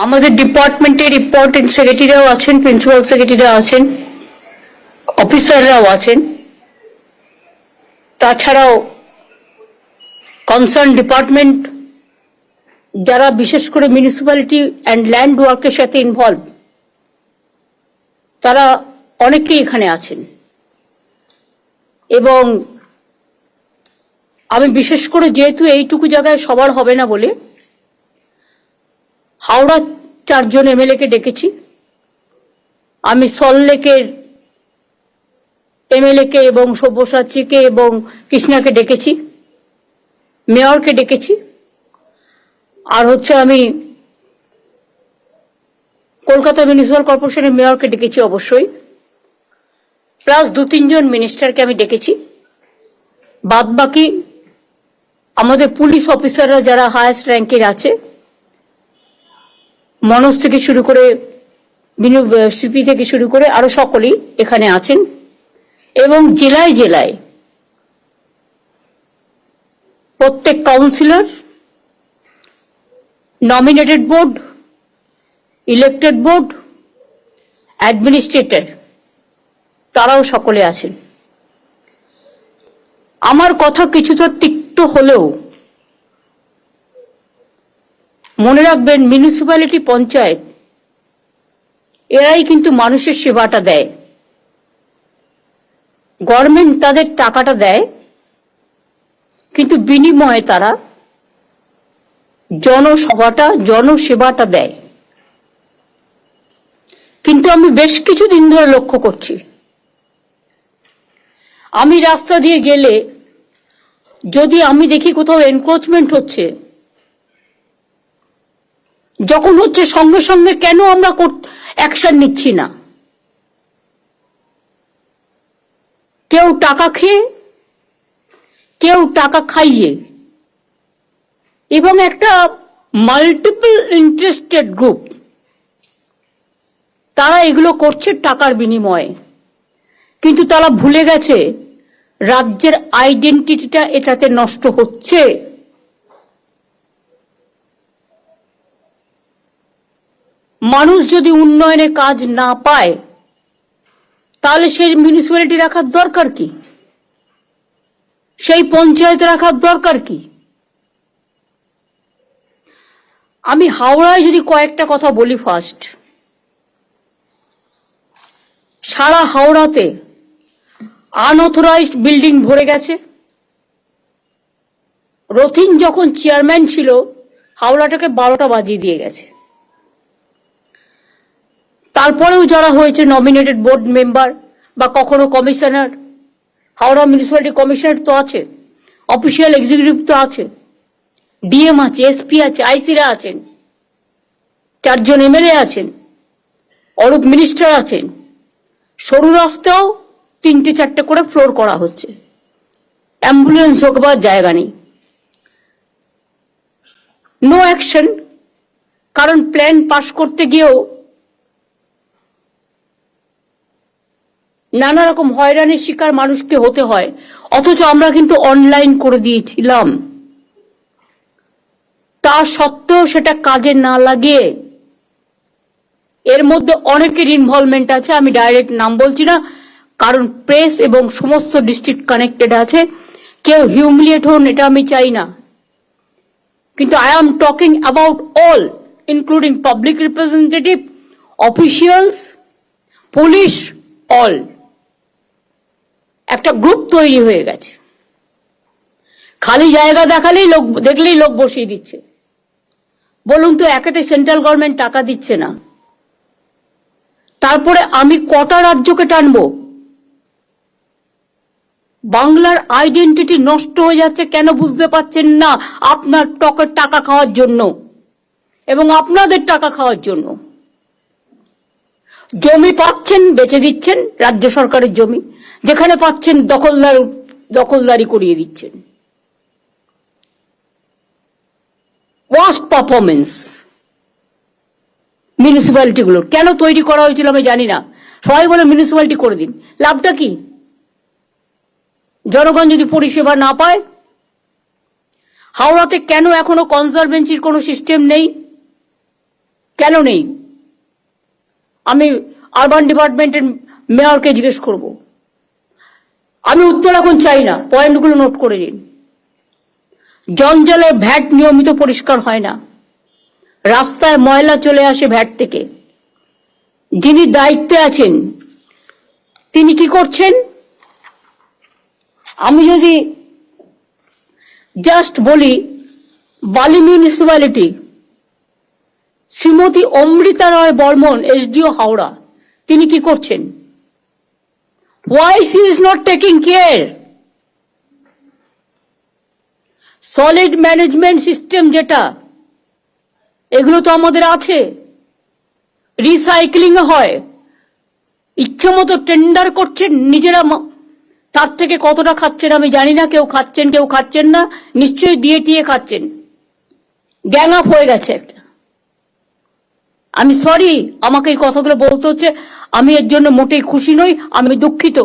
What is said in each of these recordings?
আমাদের ডিপার্টমেন্টের ইম্পর্টেন্ট সেক্রেটারিরাও আছেন, প্রিন্সিপাল সেক্রেটারিরাও আছেন, অফিসাররাও আছেন। তাছাড়াও কনসার্ন ডিপার্টমেন্ট যারা বিশেষ করে মিউনিসিপ্যালিটি অ্যান্ড ল্যান্ড ওয়ার্কের সাথে ইনভলভ, তারা অনেকেই এখানে আছেন। এবং আমি বিশেষ করে যেহেতু এইটুকু জায়গায় সবার হবে না বলে হাওড়া 4 জন এমএলএ কে ডেকেছি, আমি সল্টলেকের এমএলএ কে এবং সব্যসাচীকে এবং কৃষ্ণাকে ডেকেছি, মেয়রকে ডেকেছি, আর আমি কলকাতা মিউনিসিপ্যাল কর্পোরেশনের মেয়রকে ডেকেছি অবশ্যই, প্লাস 2-3 জন মিনিস্টারকে আমি ডেকেছি। বাদ বাকি আমাদের পুলিশ অফিসাররা যারা হায়েস্ট র্যাঙ্কের আছে, মনোজ থেকে শুরু করে সিপি থেকে শুরু করে আরো সকলেই এখানে আছেন। এবং জেলায় জেলায় প্রত্যেক councillor, nominated board, elected board, administrator, তারাও সকলে আছেন। আমার কথা কিছুটা তিক্ত হলেও মনে রাখবেন, মিউনিসিপ্যালিটি, পঞ্চায়েত এরাই কিন্তু মানুষের সেবাটা দেয়। গভর্নমেন্ট তাদের টাকাটা দেয়, কিন্তু বিনিময়ে তারা জনসেবাটা দেয়। কিন্তু আমি বেশ কিছুদিন ধরে লক্ষ্য করছি, আমি রাস্তা দিয়ে গেলে যদি আমি দেখি কোথাও এনক্রোচমেন্ট হচ্ছে, যখন হচ্ছে সঙ্গে সঙ্গে কেন আমরা অ্যাকশন নিচ্ছি না? কেউ টাকা খেয়ে, কেউ টাকা খাইয়ে, এবং একটা মাল্টিপল ইন্টারেস্টেড গ্রুপ, তারা এগুলো করছে টাকার বিনিময়ে। কিন্তু তারা ভুলে গেছে রাজ্যের আইডেন্টিটিটা এটাতে নষ্ট হচ্ছে। মানুষ যদি উন্নয়নে কাজ না পায়, তাহলে সেই মিউনিসিপ্যালিটি রাখার দরকার কি? সেই পঞ্চায়েত রাখার দরকার কি? আমি হাওড়ায় যদি কয়েকটা কথা বলি, ফার্স্ট, সারা হাওড়াতে আনঅথরাইজড বিল্ডিং ভরে গেছে। রথিন যখন চেয়ারম্যান ছিল, হাওড়াটাকে 12টা বাজিয়ে দিয়ে গেছে। তারপরেও যারা হয়েছে নমিনেটেড বোর্ড মেম্বার বা কখনো কমিশনার, হাওড়া মিউনিসিপ্যালিটি কমিশনার তো আছে, অফিসিয়াল এক্সিকিউটিভ তো আছে, ডিএম আছে, এসপি আছে, আইসিরা আছেন, 4 জন এমএলএ আছেন, অরূপ মিনিস্টার আছেন। সরু রাস্তাও 3-4টে করে ফ্লোর করা হচ্ছে, অ্যাম্বুলেন্স ঢোকবার জায়গা নেই। নো অ্যাকশন, কারণ প্ল্যান পাস করতে গিয়েও নানা রকম হয়রানির শিকার মানুষকে হতে হয়, অথচ আমরা কিন্তু অনলাইন করে দিয়েছিলাম। তা সত্ত্বেও সেটা কাজে না লাগিয়ে, এর মধ্যে অনেকের ইনভলভমেন্ট আছে, আমি ডাইরেক্ট নাম বলছি না, কারণ প্রেস এবং সমস্ত ডিস্ট্রিক্ট কানেক্টেড আছে। কেউ হিউমিলিয়েট হন, এটা আমি চাই না, কিন্তু I am talking about all, including public representative, officials, police, all. একটা গ্রুপ তৈরি হয়ে গেছে, খালি জায়গা দেখলেই লোক বসিয়ে দিচ্ছে। বলুন তো, একেতে সেন্ট্রাল গভর্নমেন্ট টাকা দিচ্ছে না, তারপরে আমি কটা রাজ্যকে টানবো? বাংলার আইডেন্টিটি নষ্ট হয়ে যাচ্ছে, কেন বুঝতে পারছেন না? আপনার টকের টাকা খাওয়ার জন্য এবং আপনাদের টাকা খাওয়ার জন্য। জমি পাচ্ছেন, বেচে দিচ্ছেন, রাজ্য সরকারের জমি, যেখানে পাচ্ছেন দখলদারি করিয়ে দিচ্ছেন। ওয়ার্স্ট পারফরমেন্স মিউনিসিপ্যালিটি গুলোর। কেন তৈরি করা হয়েছিল আমি জানি না, সবাই বলে মিউনিসিপ্যালিটি করে দিন, লাভটা কি? জনগণ যদি পরিষেবা না পায়, হাওড়াতে কেন এখনো কনজারভেন্সির কোনো সিস্টেম নেই? কেন নেই? আমি আরবান ডিপার্টমেন্টের মেয়রকে জিজ্ঞেস করব। আমি উত্তর এখন চাই না, পয়েন্টগুলো নোট করে নিন। জঞ্জালের ভ্যাট নিয়মিত পরিষ্কার হয় না, রাস্তায় ময়লা চলে আসে ভ্যাট থেকে। যিনি দায়িত্বে আছেন তিনি কি করছেন? আমি যদি জাস্ট বলি, বালি মিউনিসিপ্যালিটি, শ্রীমতী অমৃতা রায় বর্মন, এসডিও হাওড়া, তিনি কি করছেন? Why she is not taking care? Solid management system যেটা, এগুলো তো আমাদের আছে। রিসাইক্লিং হয়, ইচ্ছা মতো টেন্ডার করছেন নিজেরা, তার থেকে কতটা খাচ্ছেন আমি জানি না। কেউ খাচ্ছেন, কেউ খাচ্ছেন না, নিশ্চয়ই দিয়ে টিয়ে খাচ্ছেন। গ্যাং আপ হয়ে গেছে একটা। আমি সরি, আমাকে এই কথাগুলো বলতে হচ্ছে, আমি এর জন্য মোটেই খুশি নই, আমি দুঃখিত।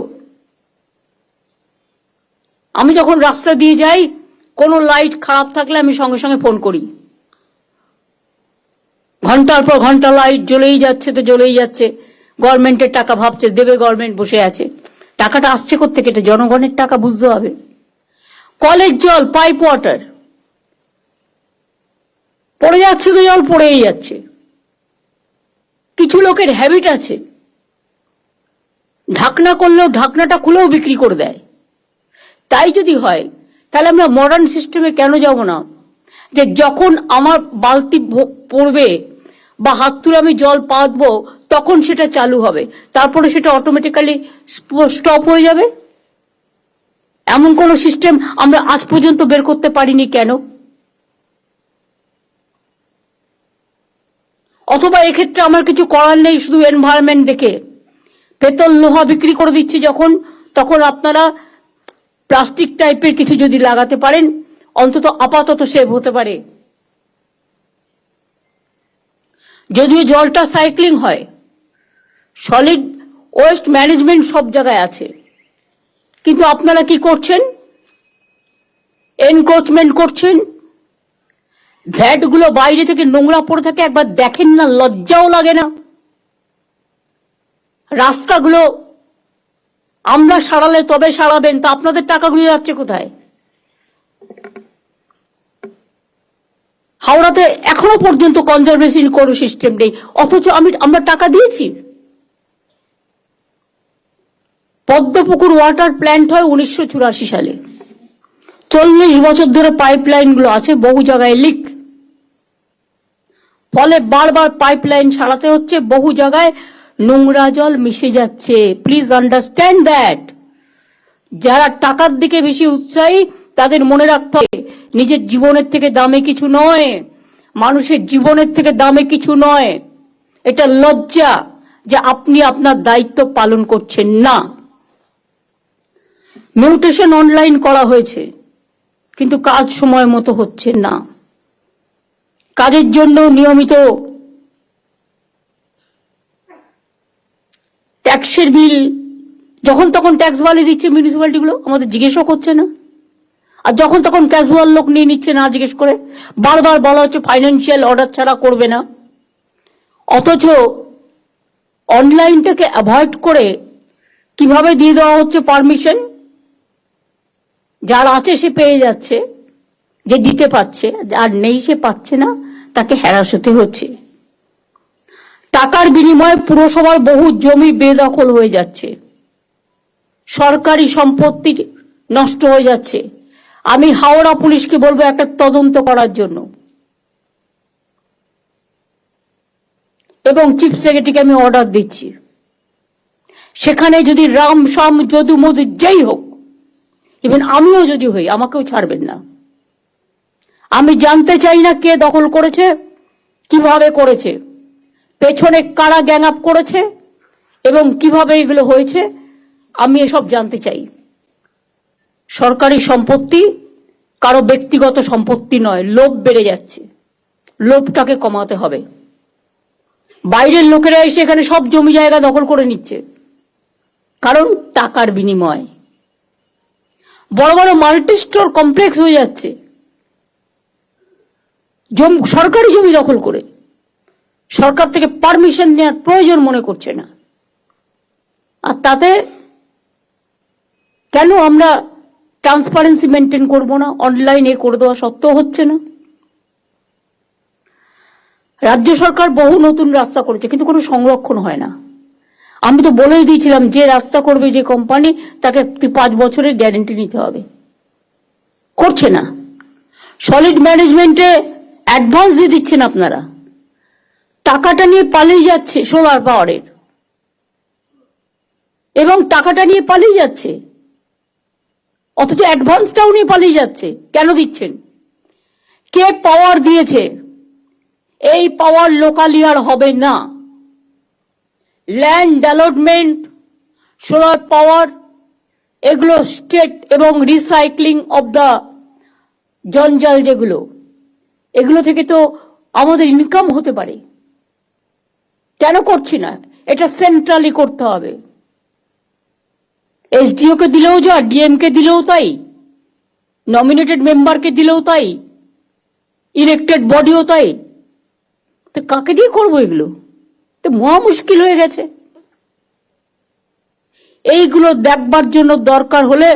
আমি যখন রাস্তা দিয়ে যাই, কোনো লাইট খারাপ থাকলে আমি সঙ্গে সঙ্গে ফোন করি। ঘন্টার পর ঘন্টা লাইট জ্বলেই যাচ্ছে তো জ্বলেই যাচ্ছে। গভর্নমেন্টের টাকা ভাবছে দেবে, গভর্নমেন্ট বসে আছে। টাকাটা আসছে কোত্থেকে? এটা জনগণের টাকা, বুঝতে হবে। কলের জল, পাইপ ওয়াটার, পড়ে যাচ্ছে তো জল পড়েই যাচ্ছে। কিছু লোকের হ্যাবিট আছে, ঢাকনা করলেও ঢাকনাটা খুলেও বিক্রি করে দেয়। তাই যদি হয় তাহলে আমরা মডার্ন সিস্টেমে কেন যাব না? যে যখন আমার বালতি পড়বে বা হাত তুলে আমি জল পাতবো, তখন সেটা চালু হবে, তারপরে সেটা অটোমেটিক্যালি স্টপ হয়ে যাবে। এমন কোন সিস্টেম আমরা আজ পর্যন্ত বের করতে পারিনি কেন? অথবা এক্ষেত্রে আমার কিছু করার নেই, শুধু এনভায়রনমেন্ট দেখে পেতল লোহা বিক্রি করে দিচ্ছে যখন, তখন আপনারা প্লাস্টিক টাইপের কিছু যদি লাগাতে পারেন, অন্তত আপাতত সেভ হতে পারে। যদিও জলটা সাইক্লিং হয়, সলিড ওয়েস্ট ম্যানেজমেন্ট সব জায়গায় আছে, কিন্তু আপনারা কি করছেন? এনক্রোচমেন্ট করছেন। ভ্যাট গুলো বাইরে থেকে নোংরা পড়ে থাকে, একবার দেখেন না, লজ্জাও লাগে না? রাস্তাগুলো আমরা সারালে তবে সারাবেন, তা আপনাদের টাকাগুলো যাচ্ছে কোথায়? হাওড়াতে এখনো পর্যন্ত কনজারভেশন কোনো সিস্টেম নেই, অথচ আমরা টাকা দিয়েছি। পদ্মপুকুর ওয়াটার প্ল্যান্ট হয় 1984 সালে। 40 বছর ধরে পাইপলাইন গুলো আছে, বহু জায়গায় লিক, ফলে বারবার পাইপলাইন সারাতে হচ্ছে, বহু জায়গায় নোংরা জল মিশে যাচ্ছে। Please understand that. যারা টাকার দিকে বেশি উৎসাহী তাদের মনে রাখতে হবে, নিজের জীবনের থেকে দামে কিছু নয়, মানুষের জীবনের থেকে দামে কিছু নয়। এটা লজ্জা যে আপনি আপনার দায়িত্ব পালন করছেন না। মিউটেশন অনলাইন করা হয়েছে, কিন্তু কাজ সময় মতো হচ্ছে না। কাজের জন্য নিয়মিত ট্যাক্সের বিল যখন তখন ট্যাক্স বাড়িয়ে দিচ্ছে মিউনিসিপ্যালিটি গুলো, আমাদের জিজ্ঞেসও করছে না। আর যখন তখন ক্যাজুয়াল লোক নিয়ে নিচ্ছে না জিজ্ঞেস করে। বারবার বলা হচ্ছে ফাইন্যান্সিয়াল অর্ডার ছাড়া করবে না, অথচ অনলাইনটাকে অ্যাভয়েড করে কিভাবে দিয়ে দেওয়া হচ্ছে পারমিশন। যার আছে সে পেয়ে যাচ্ছে, যে দিতে পারছে, আর নেই সে পাচ্ছে না, তাকে হ্যারাস হতে হচ্ছে। টাকার বিনিময়ে পুরসভার বহু জমি বেদখল হয়ে যাচ্ছে, সরকারি সম্পত্তি নষ্ট হয়ে যাচ্ছে। আমি হাওড়া পুলিশকে বলবো একটা তদন্ত করার জন্য, এবং চিফ সেক্রেটারিকে আমি অর্ডার দিচ্ছি, সেখানে যদি রাম শাম যদু মধু যেই হোক, ইভেন আমিও যদি হই, আমাকেও ছাড়বেন না। আমি জানতে চাই না কে দখল করেছে, কিভাবে করেছে, পেছনে কারা গ্যাং আপ করেছে এবং কিভাবে এগুলো হয়েছে, আমি এসব জানতে চাই। সরকারি সম্পত্তি কারো ব্যক্তিগত সম্পত্তি নয়। লোভ বেড়ে যাচ্ছে, লোভটাকে কমাতে হবে। বাইরের লোকেরা এসে এখানে সব জমি জায়গা দখল করে নিচ্ছে, কারণ টাকার বিনিময়। বড় বড় মাল্টি স্টোর কমপ্লেক্স হয়ে যাচ্ছে সরকারি জমি দখল করে। সরকার থেকে পারমিশন নেওয়ার প্রয়োজন মনে করছে না। আর তাতে কেন আমরা ট্রান্সপারেন্সি মেনটেন করব না? অনলাইনে করে দেওয়া সত্ত্বেও হচ্ছে না। রাজ্য সরকার বহু নতুন রাস্তা করেছে, কিন্তু কোনো সংরক্ষণ হয় না। আমি তো বলেই দিয়েছিলাম, যে রাস্তা করবে যে কোম্পানি, তাকে 5 বছরের গ্যারেন্টি নিতে হবে। করছে না। সলিড ম্যানেজমেন্টে অ্যাডভান্স দিয়ে দিচ্ছেন আপনারা, টাকাটা নিয়ে পালিয়ে যাচ্ছে সোলার পাওয়ারের, এবং টাকাটা নিয়ে পালিয়ে যাচ্ছে, অথচ অ্যাডভান্সটাও নিয়ে পালিয়ে যাচ্ছে। কেন দিচ্ছেন? কে পাওয়ার দিয়েছে? এই পাওয়ার লোকালি আর হবে না। ল্যান্ড ডেভেলপমেন্ট, সোলার পাওয়ার, এগুলো স্টেট এবং রিসাইক্লিং অব দ্য জঞ্জাল, যেগুলো, এগুলো থেকে তো আমাদের ইনকাম হতে পারে। কেন করছি না? এটা সেন্ট্রালি করতে হবে। এসডিও কে দিলেও যা, ডিএম কে দিলেও তাই, নমিনেটেড মেম্বারকে দিলেও তাই, ইলেক্টেড বডিও তাই। তো কাকে দিয়ে করবো এগুলো? তো মহা মুশকিল হয়ে গেছে। এইগুলো দেখবার জন্য দরকার হলে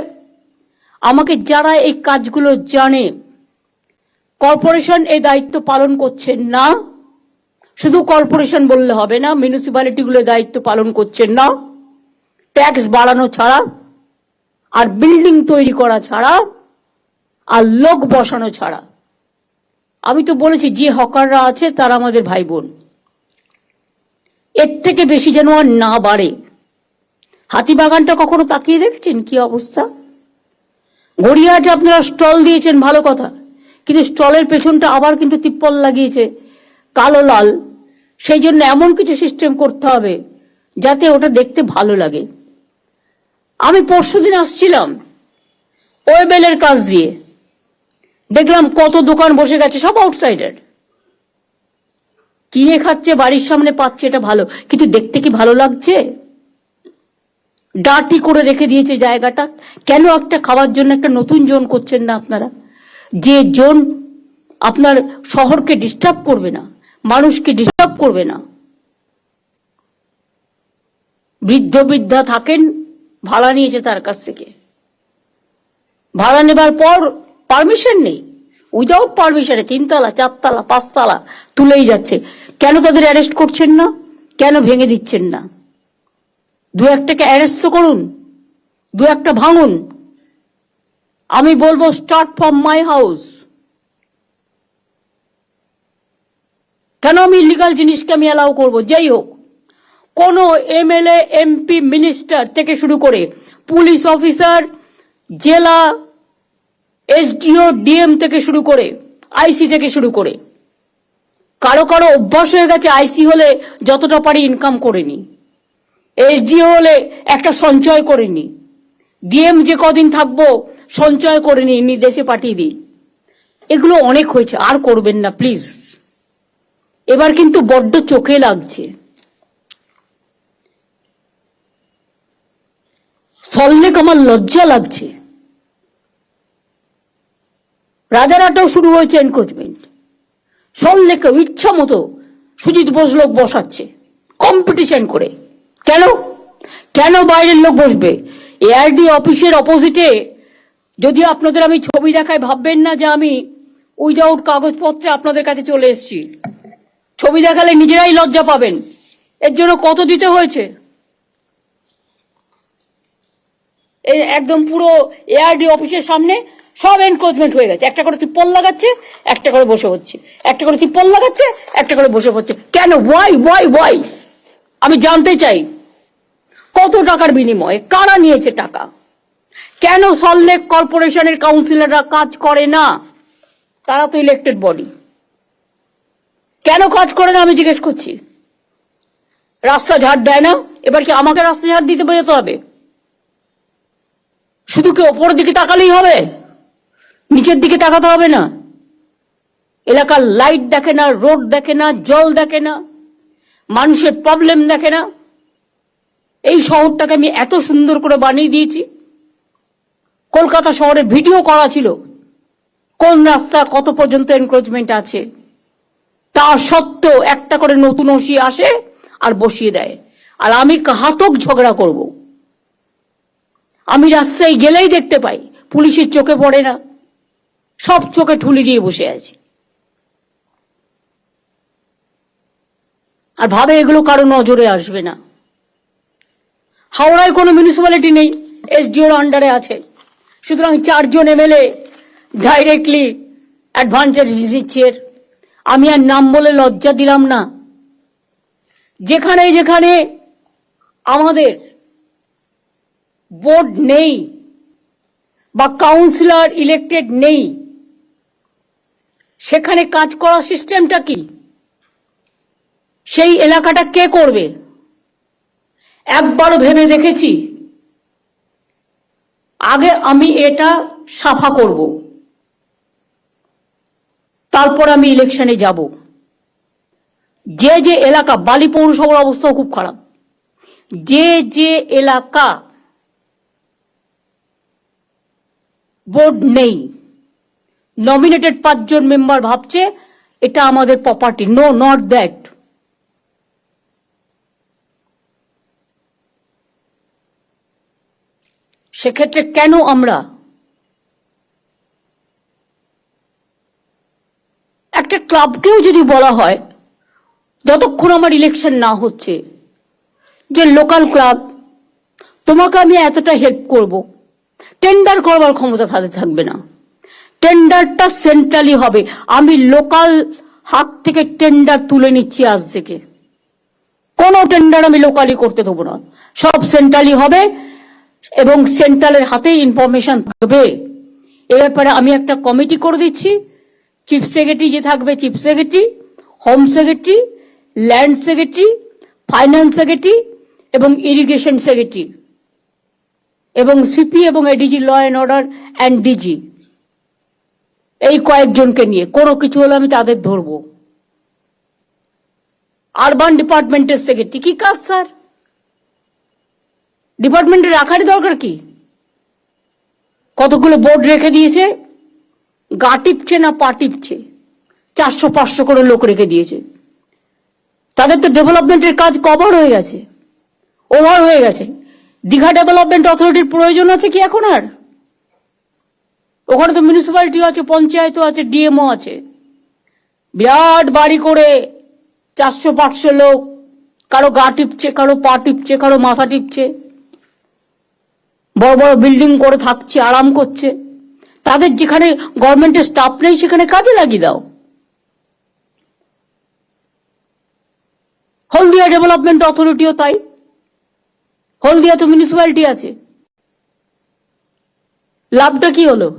আমাকে যারা এই কাজগুলো জানে, কর্পোরেশন এই দায়িত্ব পালন করছেন না, শুধু কর্পোরেশন বললে হবে না, মিউনিসিপ্যালিটি গুলো দায়িত্ব পালন করছেন না, ট্যাক্স বাড়ানো ছাড়া, আর বিল্ডিং তৈরি করা ছাড়া, আর লোক বসানো ছাড়া। আমি তো বলেছি, যে হকাররা আছে তারা আমাদের ভাই বোন, এর থেকে বেশি যেন আর না বাড়ে। হাতিবাগানটা কখনো তাকিয়ে দেখেছেন কি অবস্থা? গড়িয়াহাটে আপনারা স্টল দিয়েছেন, ভালো কথা, কিন্তু স্টলের পেছনটা আবার কিন্তু তিপ্পল লাগিয়েছে কালো লাল। সেই জন্য এমন কিছু সিস্টেম করতে হবে যাতে ওটা দেখতে ভালো লাগে। আমি পরশুদিন আসছিলাম ওয়েবেলের কাজ দিয়ে, দেখলাম কত দোকান বসে গেছে, সব আউটসাইডার, কিনে খাচ্ছে, বাড়ির সামনে পাচ্ছে, এটা ভালো, কিন্তু দেখতে কি ভালো লাগছে? ডার্টি করে রেখে দিয়েছে জায়গাটা। কেন একটা খাওয়ার জন্য একটা নতুন জোন করছেন না আপনারা? যে জোন আপনার শহরকে ডিস্টার্ব করবে না, মানুষকে ডিস্টার্ব করবে না। বৃদ্ধ বৃদ্ধা থাকেন, ভাড়া নিয়েছে তার কাছ থেকে, ভাড়া নেবার পর পারমিশন নেই, উইদাউট পারমিশনে 3 তলা 4 তলা 5 তলা তুলেই যাচ্ছে। কেন তাদের অ্যারেস্ট করছেন না? কেন ভেঙে দিচ্ছেন না? 2-1টাকে অ্যারেস্ট তো করুন, 2-1টা ভাঙুন। আমি বলবো, স্টার্ট ফ্রম মাই হাউস। কেন আমি ইলিগাল জিনিসকে আমি অ্যালাউ করবো? যাই হোক, কোন এমএলএ, এমপি, মিনিস্টার থেকে শুরু করে পুলিশ অফিসার, জেলা এসডিও, ডিএম থেকে শুরু করে আইসি থেকে শুরু করে, কারো কারো অভ্যাস হয়ে গেছে আইসি হলে যতটা পারি ইনকাম করে নি, এসডিও হলে একটা সঞ্চয় করে নি, ডিএম যে কদিন থাকবো সঞ্চয় করে নি, দেশে পাঠিয়ে দিই। এগুলো অনেক হয়েছে, আর করবেন না প্লিজ। এবার কিন্তু বড্ড চোখে লাগছে। সল্লেক আমার লজ্জা লাগছে। রাজারহাটেও শুরু হয়েছে এনক্রোচমেন্ট। সল্লেকে ইচ্ছা মতো সুজিত বোস লোক বসাচ্ছে কম্পিটিশন করে। কেন? কেন বাইরের লোক বসবে? এআরডি অফিসের অপোজিটে, যদি আপনাদের আমি ছবি দেখাই ভাববেন না যে আমি উইদাউট কাগজপত্রে আপনাদের কাছে চলে এসেছি। ছবি দেখালে নিজেরাই লজ্জা পাবেন। এর জন্য কত দিতে হয়েছে? একদম পুরো এআরডি অফিসের সামনে সব এনক্রোচমেন্ট হয়ে গেছে। একটা করে তিপ্পল লাগাচ্ছে, একটা করে বসে হচ্ছে, একটা করে তিপ্পল লাগাচ্ছে, একটা করে বসে হচ্ছে। কেন? Why why why? আমি জানতে চাই, কত টাকার বিনিময়ে কারা নিয়েছে টাকা? কেন সল্টলেক কর্পোরেশনের কাউন্সিলররা কাজ করে না? তারা তো ইলেক্টেড বডি। কেন কাজ করে না আমি জিজ্ঞেস করছি। রাস্তা ঝাড় দেয় না, এবার কি আমাকে রাস্তা ঝাড় দিতে বেরোতে হবে? শুধু কি ওপরের দিকে তাকালেই হবে? নিচের দিকে তাকাতে হবে না? এলাকার লাইট দেখে না, রোড দেখে না, জল দেখে না, মানুষের প্রবলেম দেখে না? এই শহরটাকে আমি এত সুন্দর করে বানিয়ে দিয়েছি। কলকাতা শহরে ভিডিও করা ছিল কোন রাস্তা কত পর্যন্ত এনক্রোচমেন্ট আছে। তা সত্ত্বেও একটা করে নতুন ওসি আসে আর বসিয়ে দেয়। আর আমি ঘাতক ঝগড়া করব। আমি রাস্তায় গেলেই দেখতে পাই পুলিশের চোখে পড়ে না, সব চোখে ঠুলি দিয়ে বসে আছে আর ভাবে এগুলো কারো নজরে আসবে না। হাওড়ায় কোনো মিউনিসিপ্যালিটি নেই, এসডিওর আন্ডারে আছে, সুতরাং 4 জন এমএলএ ডাইরেক্টলি অ্যাডভান্টেজ দিচ্ছে। আমি আর নাম বলে লজ্জা দিলাম না। যেখানে যেখানে আমাদের বোর্ড নেই বা কাউন্সিলর ইলেক্টেড নেই, সেখানে কাজ করার সিস্টেমটা কি? সেই এলাকাটা কে করবে? একবারও ভেবে দেখেছি আগে আমি এটা সাফা করব, তারপর আমি ইলেকশনে যাব। যে যে এলাকা, বালি পৌরসভার অবস্থাও খুব খারাপ, যে যে এলাকা বোর্ড নেই, নমিনেটেড 5 জন মেম্বার ভাবছে এটা আমাদের প্রপার্টি, নো নট দ্যাট। সেক্ষেত্রে কেন আমরা একটা ক্লাবকেও যদি বলা হয় যতক্ষণ আমার ইলেকশন না হচ্ছে যে লোকাল ক্লাব, তোমাকে আমি এতটা হেল্প করব, টেন্ডার করবার ক্ষমতা তাদের থাকবে না। টেন্ডারটা সেন্ট্রালি হবে। আমি লোকাল হাত থেকে টেন্ডার তুলে নিচ্ছি আজ থেকে। কোনো টেন্ডার আমি লোকালি করতে দেবো না, সব সেন্ট্রালি হবে এবং সেন্ট্রালের হাতেই ইনফরমেশন থাকবে। এ ব্যাপারে আমি একটা কমিটি করে দিচ্ছি। চিফ সেক্রেটারি যে থাকবে, chief secretary, home secretary, land secretary, finance secretary এবং ইরিগেশন সেক্রেটারি এবং সিপি এবং ADG, law and order and DG, এই কয়েকজনকে নিয়ে কোনো কিছু হলে আমি তাদের ধরবো। আরবান ডিপার্টমেন্টের সেক্রেটারি কি কাজ স্যার? ডিপার্টমেন্টে রাখারই দরকার কি? কতগুলো বোর্ড রেখে দিয়েছে, গা টিপছে না পা টিপছে, 400-500 করে লোক রেখে দিয়েছে। তাদের তো ডেভেলপমেন্টের কাজ কভার হয়ে গেছে, ওভার হয়ে গেছে। দীঘা ডেভেলপমেন্ট অথরিটির প্রয়োজন আছে কি এখন আর? ওখানে তো মিউনিসিপ্যালিটিও আছে, পঞ্চায়েতও আছে, ডিএমও আছে। বিরাট বাড়ি করে 400-500 লোক, কারো গা টিপছে, কারো পা টিপছে, কারো মাথা টিপছে, বড় বড় বিল্ডিং করে থাকছে, আরাম করছে। তাদের যেখানে গভর্নমেন্টের স্টাফ নেই সেখানে কাজে লাগিয়ে দাও। হলদিয়া ডেভেলপমেন্ট অথরিটিও তাই, হলদিয়া তো মিউনিসিপ্যালিটি আছে। লাভটা কি হলো?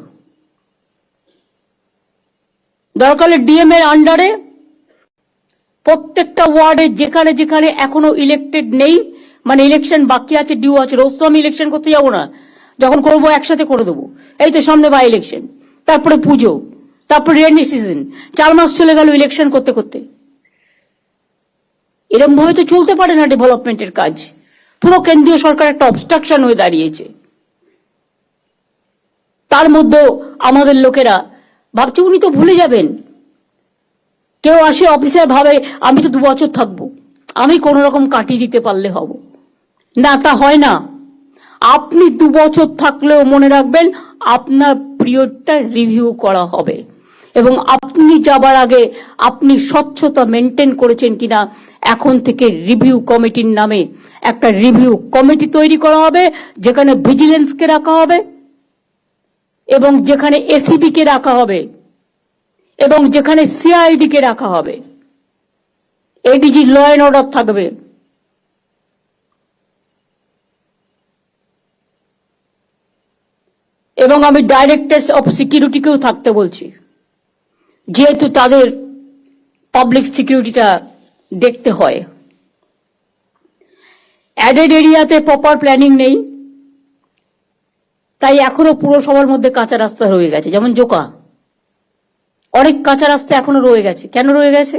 দরকার ডিএম এর আন্ডারে প্রত্যেকটা ওয়ার্ডে যেখানে যেখানে এখনো ইলেক্টেড নেই, মানে ইলেকশন বাকি আছে, ডিউ আছে, রোজ তো আমি ইলেকশন করতে যাবো না, যখন করবো একসাথে করে দেবো। এই তো সামনে বাই ইলেকশন, তারপরে পুজো, তারপরে রেনি সিজন, 4 মাস চলে গেল ইলেকশন করতে করতে। এরকম ভাবে তো চলতে পারে না ডেভেলপমেন্টের কাজ। পুরো কেন্দ্রীয় সরকার একটা অবস্ট্রাকশন হয়ে দাঁড়িয়েছে। তার মধ্যে আমাদের লোকেরা ভাবছে উনি তো ভুলে যাবেন। কেউ আসে অফিসার ভাবে আমি তো 2 বছর থাকবো, আমি কোন রকম কাটিয়ে দিতে পারলে হব না, তা হয় না। আপনি 2 বছর থাকলেও মনে রাখবেন আপনার পিরিয়ডটা রিভিউ করা হবে এবং আপনি যাবার আগে আপনি স্বচ্ছতা মেনটেন করেছেন কিনা এখন থেকে রিভিউ কমিটির নামে একটা রিভিউ কমিটি তৈরি করা হবে, যেখানে ভিজিলেন্সকে রাখা হবে এবং যেখানে এসিবি কে রাখা হবে এবং যেখানে সিআইডি কে রাখা হবে, এডিজি, ল অ্যান্ড অর্ডার থাকবে। এবং আমি ডাইরেক্টর অফ সিকিউরিটিকেও থাকতে বলছি, যেহেতু তাদের পাবলিক সিকিউরিটিটা দেখতে হয়। অ্যাডেড এরিয়াতে প্রপার প্ল্যানিং নেই, তাই এখনো পুরসভার মধ্যে কাঁচা রাস্তা রয়ে গেছে। যেমন জোকা, অনেক কাঁচা রাস্তা এখনো রয়ে গেছে। কেন রয়ে গেছে?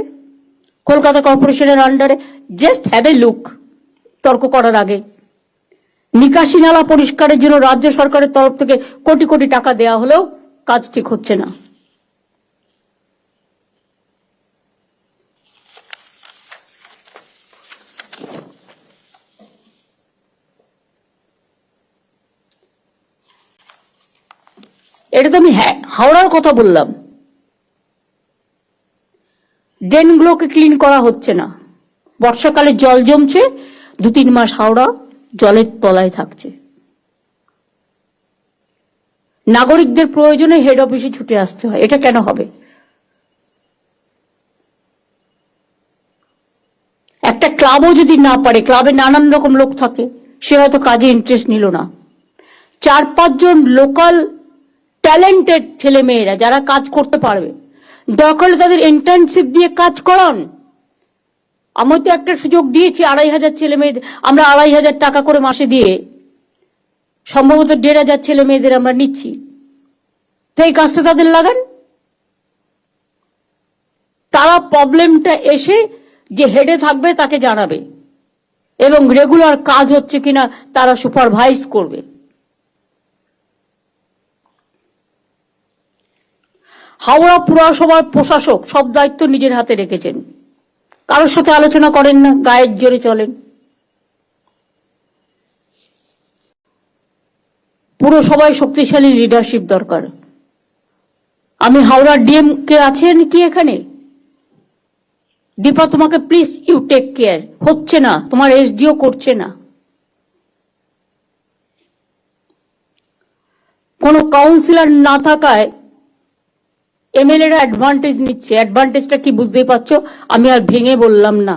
কলকাতা কর্পোরেশনের আন্ডারে। জাস্ট হ্যাভ এ লুক তর্ক করার আগে। নিকাশি নালা পরিষ্কারের জন্য রাজ্য সরকারের তরফ থেকে কোটি কোটি টাকা দেয়া হলেও কাজ ঠিক হচ্ছে না। এটা তো আমি হাওড়ার কথা বললাম। ড্রেনগুলোকে ক্লিন করা হচ্ছে না, বর্ষাকালে জল জমছে, 2-3 মাস হাওড়া জলের তলায় থাকছে। নাগরিকদের প্রয়োজনে হেড অফিসে ছুটে আসতে হয়, এটা কেন হবে? একটা ক্লাবও যদি না পারে, ক্লাবে নানান রকম লোক থাকে, সে হয়তো কাজে ইন্টারেস্ট নিল না, 4-5 জন লোকাল ট্যালেন্টেড ছেলে মেয়েরা যারা কাজ করতে পারবে, দরকার হলে তাদের ইন্টার্নশিপ দিয়ে কাজ করান। আমি তো একটা সুযোগ দিয়েছি 2,500 ছেলে মেয়েদের, আমরা 2,500 টাকা করে মাসে দিয়ে সম্ভবত 1,500 ছেলে মেয়েদের আমরা নিচ্ছি। তো এই কাজটা তাদের লাগান, তারা প্রবলেমটা এসে যে হেডে থাকবে তাকে জানাবে এবং রেগুলার কাজ হচ্ছে কিনা তারা সুপারভাইজ করবে। হাওড়া পুরসভার প্রশাসক সব দায়িত্ব নিজের হাতে রেখেছেন, কারোর সাথে আলোচনা করেন না, গায়ের জোরে চলেন। পুরসভায় শক্তিশালী লিডারশিপ দরকার। আমি হাওড়ার ডিএম কে আছেন কি এখানে? দীপা, তোমাকে প্লিজ ইউ টেক কেয়ার। হচ্ছে না, তোমার এসডিও করছে না। কোন কাউন্সিলর না থাকায় এমএলএরা অ্যাডভান্টেজ নিচ্ছে। অ্যাডভান্টেজটা কি বুঝতেই পারছো, আমি আর ভেঙে বললাম না।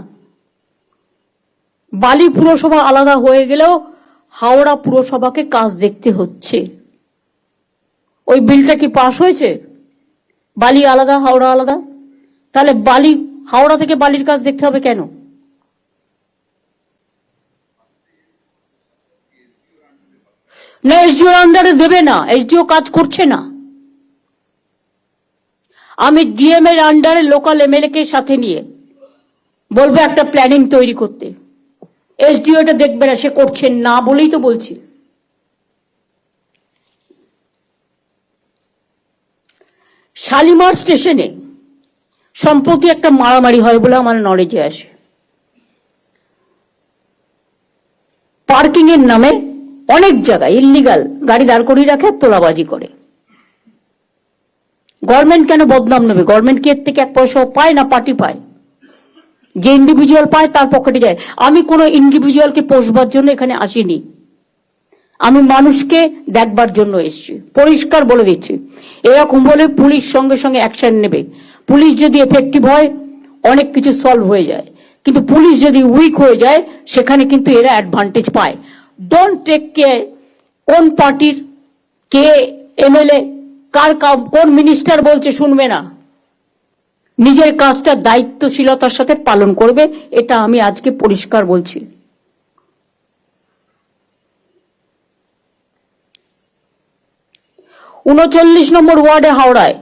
বালি পুরসভা আলাদা হয়ে গেলেও হাওড়া পুরসভাকে কাজ দেখতে হচ্ছে। ওই বিলটা কি পাস হয়েছে? বালি আলাদা, হাওড়া আলাদা। তাহলে বালি হাওড়া থেকে বালির কাজ দেখতে হবে কেন? না, এসডিওর আন্ডারে দেবে না, এসডিও কাজ করছে না। আমি ডিএম এর আন্ডারে লোকাল এমএলএ কে সাথে নিয়ে বলবো একটা প্ল্যানিং তৈরি করতে। এসডিও এটা দেখবে না, সে করছেন না বলেই তো বলছি। শালিমার স্টেশনে সম্প্রতি একটা মারামারি হয় বলে আমার নলেজে আসে। পার্কিং এর নামে অনেক জায়গায় ইল্লিগাল গাড়ি দাঁড় করিয়ে রাখে, তোলাবাজি করে। গভর্নমেন্ট কেন বদনাম নেবে? গভর্নমেন্ট কি এর থেকে 1 পয়সাও পায় না? পার্টি পায়। যে ইন্ডিভিজুয়াল পায় তার পকেটে যায়। আমি কোনো ইন্ডিভিজুয়ালকে পোষবার জন্য এখানে আসিনি, আমি মানুষকে দেখবার জন্য এসেছি। পরিষ্কার বলে দিচ্ছি, এরকম বলে পুলিশ সঙ্গে সঙ্গে অ্যাকশন নেবে। পুলিশ যদি এফেক্টিভ হয় অনেক কিছু সলভ হয়ে যায়, কিন্তু পুলিশ যদি উইক হয়ে যায় সেখানে কিন্তু এরা অ্যাডভান্টেজ পায়। ডোন্ট টেক কেয়ার কোন পার্টির কে এমএলএ, কার কোন মিনিস্টার বলছে শুনবে না। নিজের কাজটা দায়িত্বশীলতার সাথে পালন করবে, এটা আমি আজকে পরিষ্কার বলছি। উনচল্লিশ নম্বর ওয়ার্ডে হাওড়ায়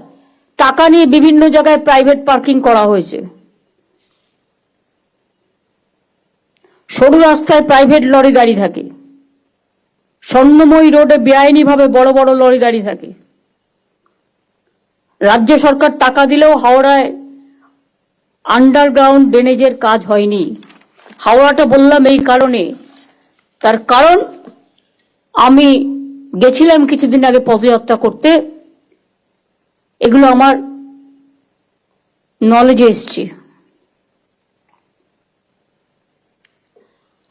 টাকা নিয়ে বিভিন্ন জায়গায় প্রাইভেট পার্কিং করা হয়েছে। সরু রাস্তায় প্রাইভেট লরি দাঁড়িয়ে থাকে, স্বর্ণময়ী রোডে বেআইনি ভাবে বড় বড় লরি দাঁড়িয়ে থাকে। রাজ্য সরকার টাকা দিলেও হাওড়ায় আন্ডারগ্রাউন্ড ড্রেনেজের কাজ হয়নি। হাওড়াটা বললাম এই কারণে, তার কারণ আমি গেছিলাম কিছুদিন আগে পদযাত্রা করতে, এগুলো আমার নলেজে এসছে।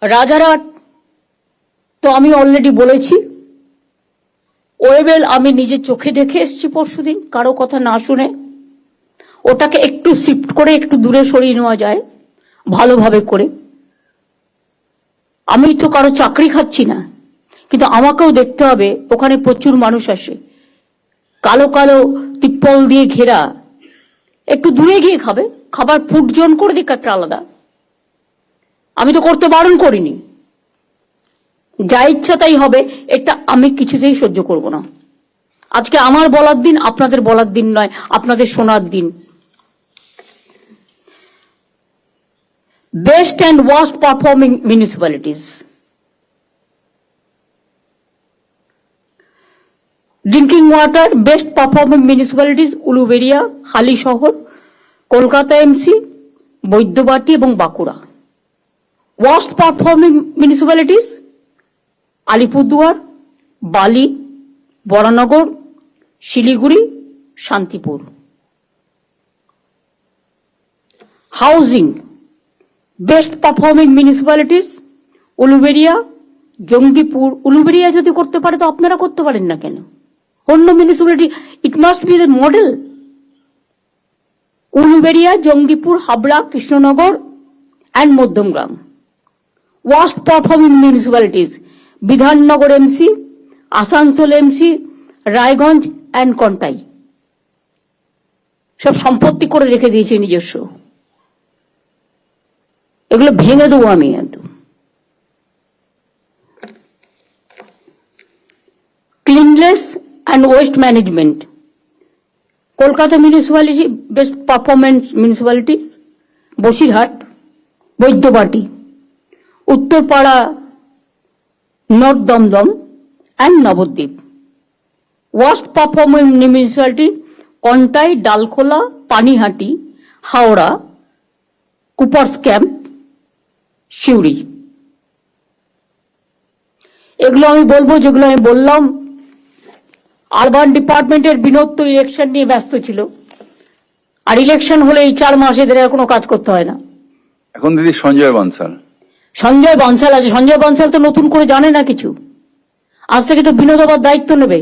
রাজারহাট তো আমি অলরেডি বলেছি, ওয়েবেল আমি নিজে চোখে দেখে এসেছি পরশুদিন, কারো কথা না শুনে। ওটাকে একটু শিফট করে একটু দূরে সরিয়ে নেওয়া যায় ভালোভাবে করে। আমি তো কারো চাকরি খাচ্ছি না, কিন্তু আমাকেও দেখতে হবে ওখানে প্রচুর মানুষ আসে, কালো কালো তিপ্পল দিয়ে ঘেরা। একটু দূরে গিয়ে খাবে, খাবার ফুড জোন করে দিক একটা আলাদা। আমি তো করতে বারণ করিনি, যা ইচ্ছা তাই হবে, এটা আমি কিছুতেই সহ্য করব না। আজকে আমার বলার দিন, আপনাদের বলার দিন নয়, আপনাদের শোনার দিন। Best and worst performing municipalities. Drinking water best performing municipalities Uluberia, Halisahar, Kolkata MC, Baidyabati এবং Bankura. Worst performing municipalities Alipurduar, Bally, Baranagar, Siliguri, Shantipur. Housing, best performing municipalities Uluberia, Jangipur. Uluberia যদি করতে পারে তো আপনারা করতে পারেন না কেন? অন্য municipality, it must be the model. Uluberia, Jangipur, Habra, Krishnanagar and Madhyamgram. Worst performing municipalities Bidhannagar MC, Asansol MC, Raiganj and Contai. সব সম্পত্তি করে রেখে দিয়েছে নিজস্ব। এগুলো ভেঙে দেবো আমি একদম। Cleanness and waste management, Kolkata municipality best performance municipality, Basirhat, Baidyabati, Uttarpara, North Dum Dum and Nabadwip. Worst performing municipality Contai, Dalkhola, Panihati, Howrah, Coopers Camp, Suri. এগুলো আমি বলবো যেগুলো আমি বললাম। আরবান ডিপার্টমেন্টের বিনোদ তো ইলেকশন নিয়ে ব্যস্ত ছিল, আর ইলেকশন হলে এই 4 মাস এদের আর কোনো কাজ করতে হয় না। এখন দিদি সঞ্জয় বনসাল আছে। সঞ্জয় বনসাল তো নতুন করে জানে না কিছু। আজ থেকে তো বিনোদ আবার দায়িত্ব নেবে।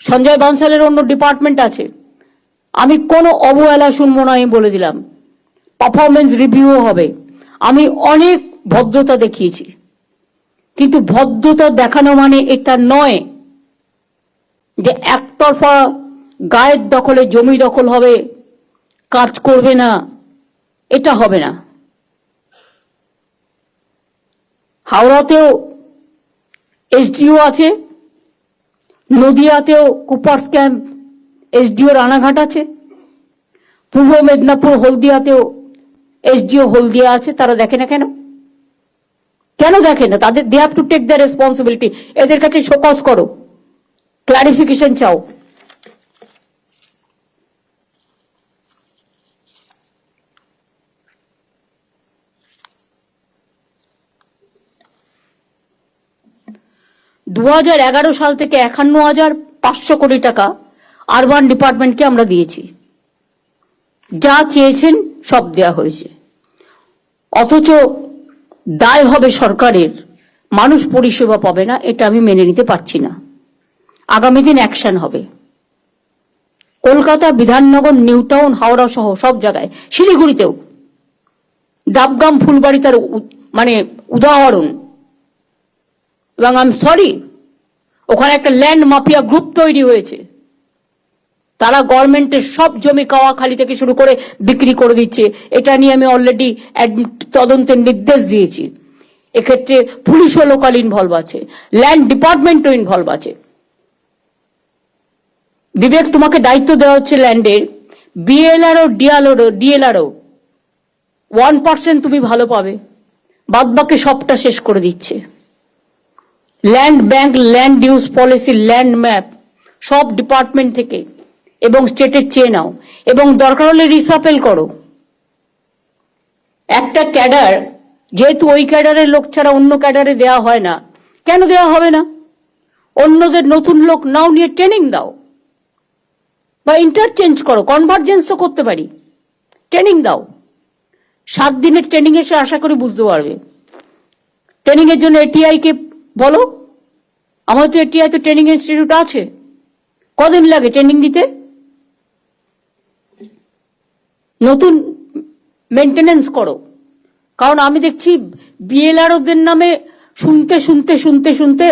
সঞ্জয় বনসালের অন্য ডিপার্টমেন্ট আছে। আমি কোনো অবহেলা শুনবো না, আমি বলে দিলাম। পারফরমেন্স রিভিউ হবে। আমি অনেক ভদ্রতা দেখিয়েছি, কিন্তু ভদ্রতা দেখানো মানে এটা নয় যে একতরফা গায়ের দখলে জমি দখল হবে, কাজ করবে না, এটা হবে না। হাওড়াতেও এসডিও আছে, নদিয়াতেও কুপার্স ক্যাম্প এসডিও রানাঘাট আছে, পূর্ব মেদিনীপুর হলদিয়াতেও এসডিও হলদিয়া আছে। তারা দেখে না কেন? কেন দেখে না? তাদের they have to take the responsibility. এদের কাছে শোকজ করো, ক্লারিফিকেশন চাও। (2011) সাল থেকে 51,500 কোটি টাকা আরবান ডিপার্টমেন্টকে আমরা দিয়েছি। যা চেয়েছেন সব দেয়া হয়েছে। অথচ দায় হবে সরকারের, মানুষ পরিষেবা পাবে না, এটা আমি মেনে নিতে পারছি না। আগামী দিন অ্যাকশন হবে। কলকাতা, বিধাননগর, নিউ টাউন, হাওড়া সহ সব জায়গায়, শিলিগুড়িতেও ডাবগ্রাম, ফুলবাড়ি তার মানে উদাহরণ। এবং আই এম সরি, ওখানে একটা ল্যান্ড মাফিয়া গ্রুপ তৈরি হয়েছে। তারা গভর্নমেন্টের সব জমি কাওয়াখালী থেকে শুরু করে বিক্রি করে দিচ্ছে। এটা নিয়ে আমি অলরেডি তদন্তের নির্দেশ দিয়েছি। এক্ষেত্রে পুলিশও লোকাল ইনভলভ আছে, ল্যান্ড ডিপার্টমেন্টও ইনভলভ আছে। বিবেক, তোমাকে দায়িত্ব দেওয়া হচ্ছে ল্যান্ডের, বিএলআরও ডিএলআরও 1% তুমি ভালো পাবে, বাদ বাকি সবটা শেষ করে দিচ্ছে। Land bank, land use policy, land map সব ডিপার্টমেন্ট থেকে এবং স্টেটের চেয়ে নাও, এবং দরকার হলে রিসাপেল করো। একটা ক্যাডার, যেহেতু ওই ক্যাডারের লোক ছাড়া অন্য ক্যাডারে দেওয়া হয় না, কেন দেওয়া হবে না? অন্যদের নতুন লোক নাও, নিয়ে ট্রেনিং দাও বা ইন্টারচেঞ্জ করো, কনভার্জেন্স তো করতে পারি। ট্রেনিং দাও, 7 দিনের ট্রেনিং এসে আশা করি বুঝতে পারবে। ট্রেনিং এর জন্য এটিআই কে বলো, আমার তো এটিআই তো ট্রেনিং ইনস্টিটিউট আছে। কদিন লাগে ট্রেনিং দিতে? নতুন মেনটেনেন্স করো। কারণ আমি দেখছি বিএলআরওদের নামে শুনতে শুনতে শুনতে শুনতে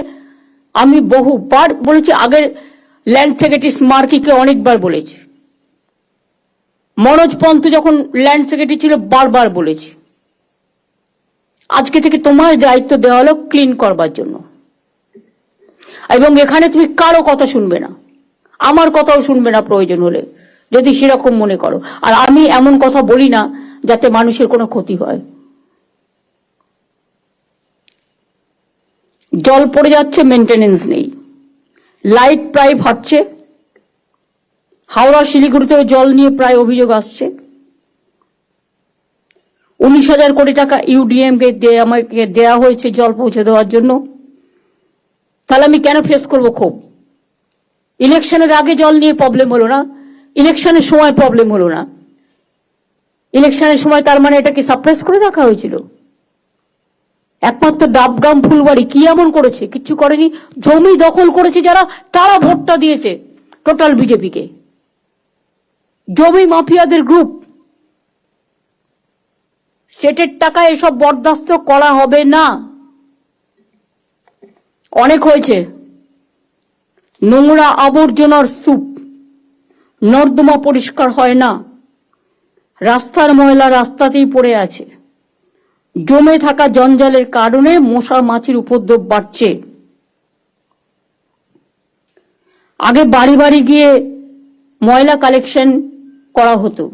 আমি বহুবার বলেছি। আগের ল্যান্ড সেক্রেটারি স্মার্কিকে অনেকবার বলেছি, মনোজ পন্ত যখন ল্যান্ড সেক্রেটারি ছিল বারবার বলেছি। আজকে থেকে তোমার দায়িত্ব দেওয়া হলো ক্লিন করবার জন্য, এবং এখানে তুমি কারো কথা শুনবে না, আমার কথাও শুনবে না প্রয়োজন হলে, যদি সেরকম মনে করো। আর আমি এমন কথা বলি না যাতে মানুষের কোনো ক্ষতি হয়। জল পড়ে যাচ্ছে, মেনটেনেন্স নেই, লাইট প্রায় ফাটছে। হাওড়া শিলিগুড়িতেও জল নিয়ে প্রায় অভিযোগ আসছে। 19,000 কোটি টাকা ইউডিএম কে আমাকে দেওয়া হয়েছে জল পৌঁছে দেওয়ার জন্য। তাহলে আমি কেন ফেস করব ক্ষোভ? ইলেকশনের আগে জল নিয়ে প্রবলেম হলো না, ইলেকশনের সময় প্রবলেম হলো না। ইলেকশনের সময় তার মানে এটাকে সাপ্রেস করে রাখা হয়েছিল? একমাত্র ডাবগ্রাম ফুলবাড়ি কি এমন করেছে? কিচ্ছু করেনি। জমি দখল করেছে যারা, তারা ভোটটা দিয়েছে টোটাল বিজেপিকে। জমি মাফিয়াদের গ্রুপ। স্টেটের টাকায় এসব বরদাস্ত করা হবে না। অনেক হয়েছে। নোংরা আবর্জনার স্তূপ, নর্দমা পরিষ্কার হয় না, রাস্তার ময়লা রাস্তাতেই পড়ে আছে, জমে থাকা জঞ্জালের কারণে মশা মাছির উপদ্রব বাড়ছে। আগে বাড়ি বাড়ি গিয়ে ময়লা কালেকশন করা হতো।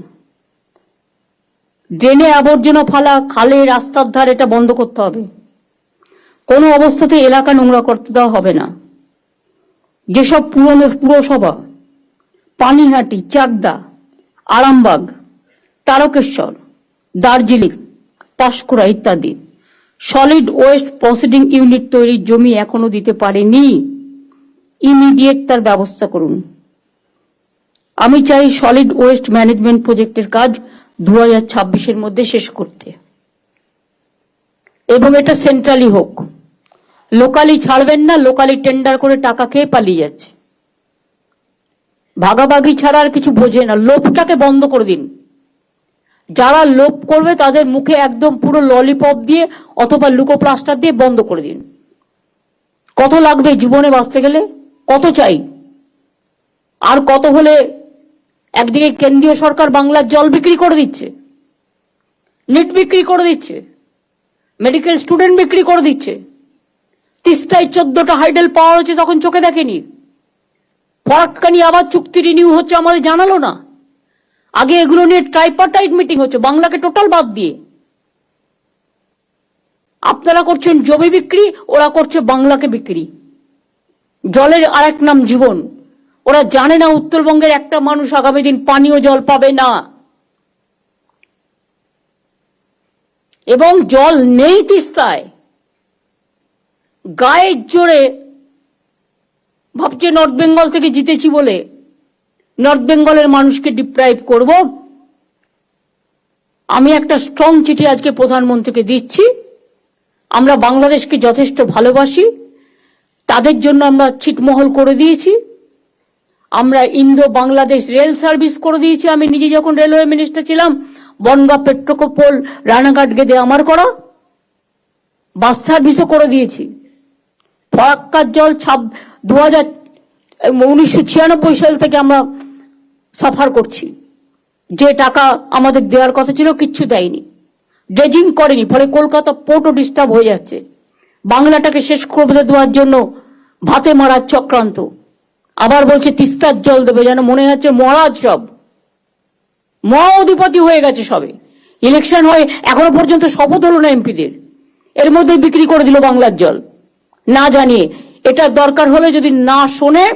ড্রেনে আবর্জনা ফালা, খালে, রাস্তার ধার, এটা বন্ধ করতে হবে। কোনো অবস্থাতে এলাকা নোংরা করতে দেওয়া হবে না। যেসব পুরসভা, পানিহাটি, চাকদা, আরামবাগ, তারকেশ্বর, দার্জিলিং, পাঁশকুড়া ইত্যাদি সলিড ওয়েস্ট প্রসেসিং ইউনিট তৈরির জমি এখনো দিতে পারেনি, ইমিডিয়েট তার ব্যবস্থা করুন। আমি চাই সলিড ওয়েস্ট ম্যানেজমেন্ট প্রজেক্টের কাজ 2026-এর মধ্যে শেষ করতে, এবং এটা সেন্ট্রালি হোক। লোকালি ছাড়বেন না, লোকালি টেন্ডার করে টাকা খেয়ে পালিয়ে যাচ্ছে। ভাগাভাগি ছাড়া আর কিছু বোঝে না। লোভটাকে বন্ধ করে দিন। যারা লোভ করবে তাদের মুখে একদম পুরো ললিপপ দিয়ে অথবা লুকোপ্লাস্টার দিয়ে বন্ধ করে দিন। কত লাগবে জীবনে বাঁচতে গেলে? কত চাই? আর কত হলে? একদিকে কেন্দ্রীয় সরকার বাংলার জল বিক্রি করে দিচ্ছে, নিট বিক্রি করে দিচ্ছে, মেডিকেল স্টুডেন্ট বিক্রি করে দিচ্ছে। তিস্তায় 14টা হাইডেল পাওয়া হয়েছে, তখন চোখে দেখেনি। ফরাক্কানি আবার চুক্তি রিনিউ হচ্ছে, আমাদের জানালো না। আগে এগুলো নিয়ে ট্রাইপার্টাইট মিটিং হচ্ছে, বাংলাকে টোটাল বাদ দিয়ে। আপনারা করছেন জমি বিক্রি, ওরা করছে বাংলাকে বিক্রি। জলের আরেক নাম জীবন। ওরা জানে না উত্তরবঙ্গের একটা মানুষ আগামী দিন পানীয় জল পাবে না, এবং জল নেই তিস্তায়। গায়ের জোরে ভাবছে নর্থ বেঙ্গল থেকে জিতেছি বলে নর্থ বেঙ্গলের মানুষকে ডিপ্রাইভ করব। আমি একটা স্ট্রং চিঠি আজকে প্রধানমন্ত্রীকে দিচ্ছি। আমরা বাংলাদেশকে যথেষ্ট ভালোবাসি, তাদের জন্য আমরা ছিটমহল করে দিয়েছি। আমরা ইন্দো বাংলাদেশ রেল সার্ভিস করে দিয়েছি। আমি নিজে যখন রেলওয়ে মিনিস্টার ছিলাম, বনগাঁ, পেট্রোকোপল, রানাঘাট গেদে আমার করা। বাস সার্ভিসও করে দিয়েছি। ফরাক্কার জল 1996 সাল থেকে আমরা সাফার করছি। যে টাকা আমাদের দেওয়ার কথা ছিল কিচ্ছু দেয়নি, ড্রেজিং করেনি, ফলে কলকাতা পোর্টও ডিস্টার্ব হয়ে যাচ্ছে। বাংলাটাকে শেষ করে দেওয়ার জন্য ভাতে মারার চক্রান্ত। আবার বলছে তিস্তার জল দেবে, যেন মনে হচ্ছে মহারাজ সব মহা অধিপতি হয়ে গেছে সবে। ইলেকশন হয়ে এখনো পর্যন্ত শপথ হলো না এমপিদের, এর মধ্যে বিক্রি করে দিল বাংলার জল না জানিয়ে। এটা দরকার হলে যদি না শোনে,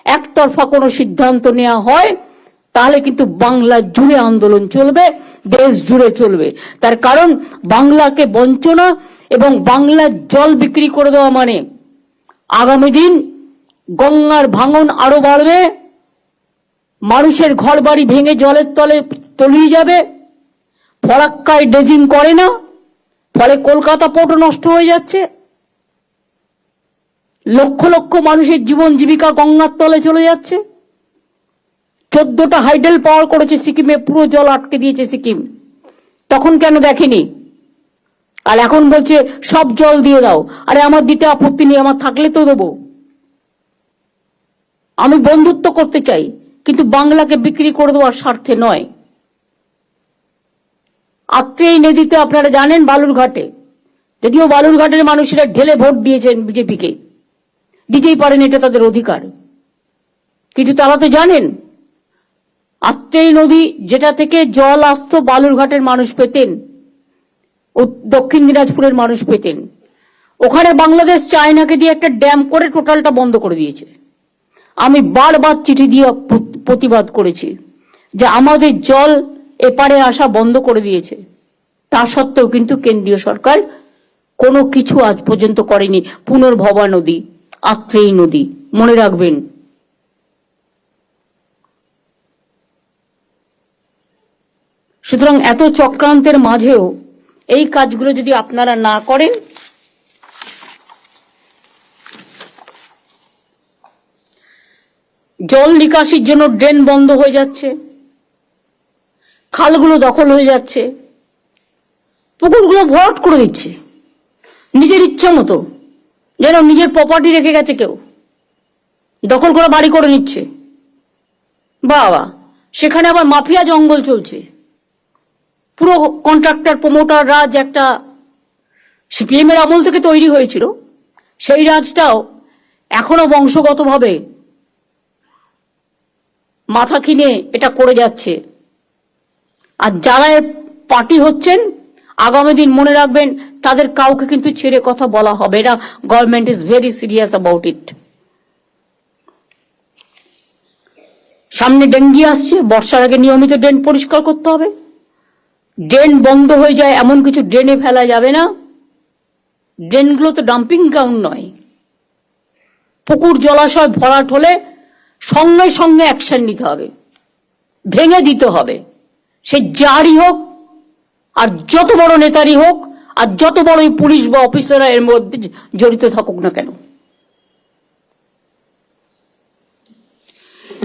একতরফা কোনো সিদ্ধান্ত নেওয়া হয়, তাহলে কিন্তু বাংলা জুড়ে আন্দোলন চলবে, দেশ জুড়ে চলবে। তার কারণ বাংলাকে বঞ্চনা এবং বাংলার জল বিক্রি করে দেওয়া মানে আগামী দিন গঙ্গার ভাঙন আরো বাড়বে, মানুষের ঘর বাড়ি ভেঙে জলের তলে তলিয়ে যাবে। ফরাক্কায় ড্রেজিং করে না, ফলে কলকাতা পোর্টও নষ্ট হয়ে যাচ্ছে। লক্ষ লক্ষ মানুষের জীবন জীবিকা গঙ্গার তলে চলে যাচ্ছে। 14টা হাইডেল পাওয়ার করেছে সিকিমে, পুরো জল আটকে দিয়েছে সিকিম। তখন কেন দেখেনি? আর এখন বলছে সব জল দিয়ে দাও। আরে আমার দিতে আপত্তি নেই, আমার থাকলে তো দেবো। আমি বন্ধুত্ব করতে চাই, কিন্তু বাংলাকে বিক্রি করে দেওয়ার স্বার্থে নয়। আত্রেই নদীতে আপনারা জানেন, বালুরঘাটে, যদিও বালুরঘাটের মানুষেরা ঢেলে ভোট দিয়েছেন বিজেপিকে, দিতেই পারেন, এটা তাদের অধিকার, কিন্তু তারা তো জানেন আত্রেই নদী যেটা থেকে জল আসতো বালুরঘাটের মানুষ পেতেন, দক্ষিণ দিনাজপুরের মানুষ পেতেন। ওখানে বাংলাদেশ চায়নাকে দিয়ে একটা ড্যাম করে টোটালটা বন্ধ করে দিয়েছে। আমি বারবার চিঠি দিয়ে প্রতিবাদ করেছি যে আমাদের জল এপারে আসা বন্ধ করে দিয়েছে। তা সত্ত্বেও কিন্তু কেন্দ্রীয় সরকার কোনো কিছু আজ পর্যন্ত করেনি। পুনর্ভবা নদী আত্রেই নদী, মনে রাখবেন। সুতরাং এত চক্রান্তের মাঝেও এই কাজগুলো যদি আপনারা না করেন, জল নিকাশির জন্য ড্রেন বন্ধ হয়ে যাচ্ছে, খালগুলো দখল হয়ে যাচ্ছে, পুকুরগুলো ভরাট করে দিচ্ছে নিজের ইচ্ছা মতো, যেন নিজের প্রপার্টি রেখে গেছে কেউ, দখল করে বাড়ি করে নিচ্ছে। বাবা, সেখানে আবার মাফিয়া জঙ্গল চলছে। পুরো কন্ট্রাক্টর প্রমোটার রাজ একটা সিপিএম এর আমল থেকে তৈরি হয়েছিল, সেই রাজটাও এখনো বংশগতভাবে মাথা কিনে এটা করে যাচ্ছে। আর যারা এর পার্টি হচ্ছেন, আগামী দিন মনে রাখবেন তাদের কাউকে কিন্তু ছেড়ে কথা বলা হবে না। Government is very serious about it. সামনে ডেঙ্গি আসছে, বর্ষার আগে নিয়মিত ড্রেন পরিষ্কার করতে হবে। ড্রেন বন্ধ হয়ে যায় এমন কিছু ড্রেনে ফেলা যাবে না। ড্রেনগুলো তো ডাম্পিং গ্রাউন্ড নয়। পুকুর জলাশয় ভরাট হলে সঙ্গে সঙ্গে অ্যাকশন নিতে হবে, ভেঙে দিতে হবে। সে যারই হোক, আর যত বড় নেতারই হোক, আর যত বড়ই পুলিশ বা অফিসাররা এর মধ্যে জড়িত থাকুক না কেন।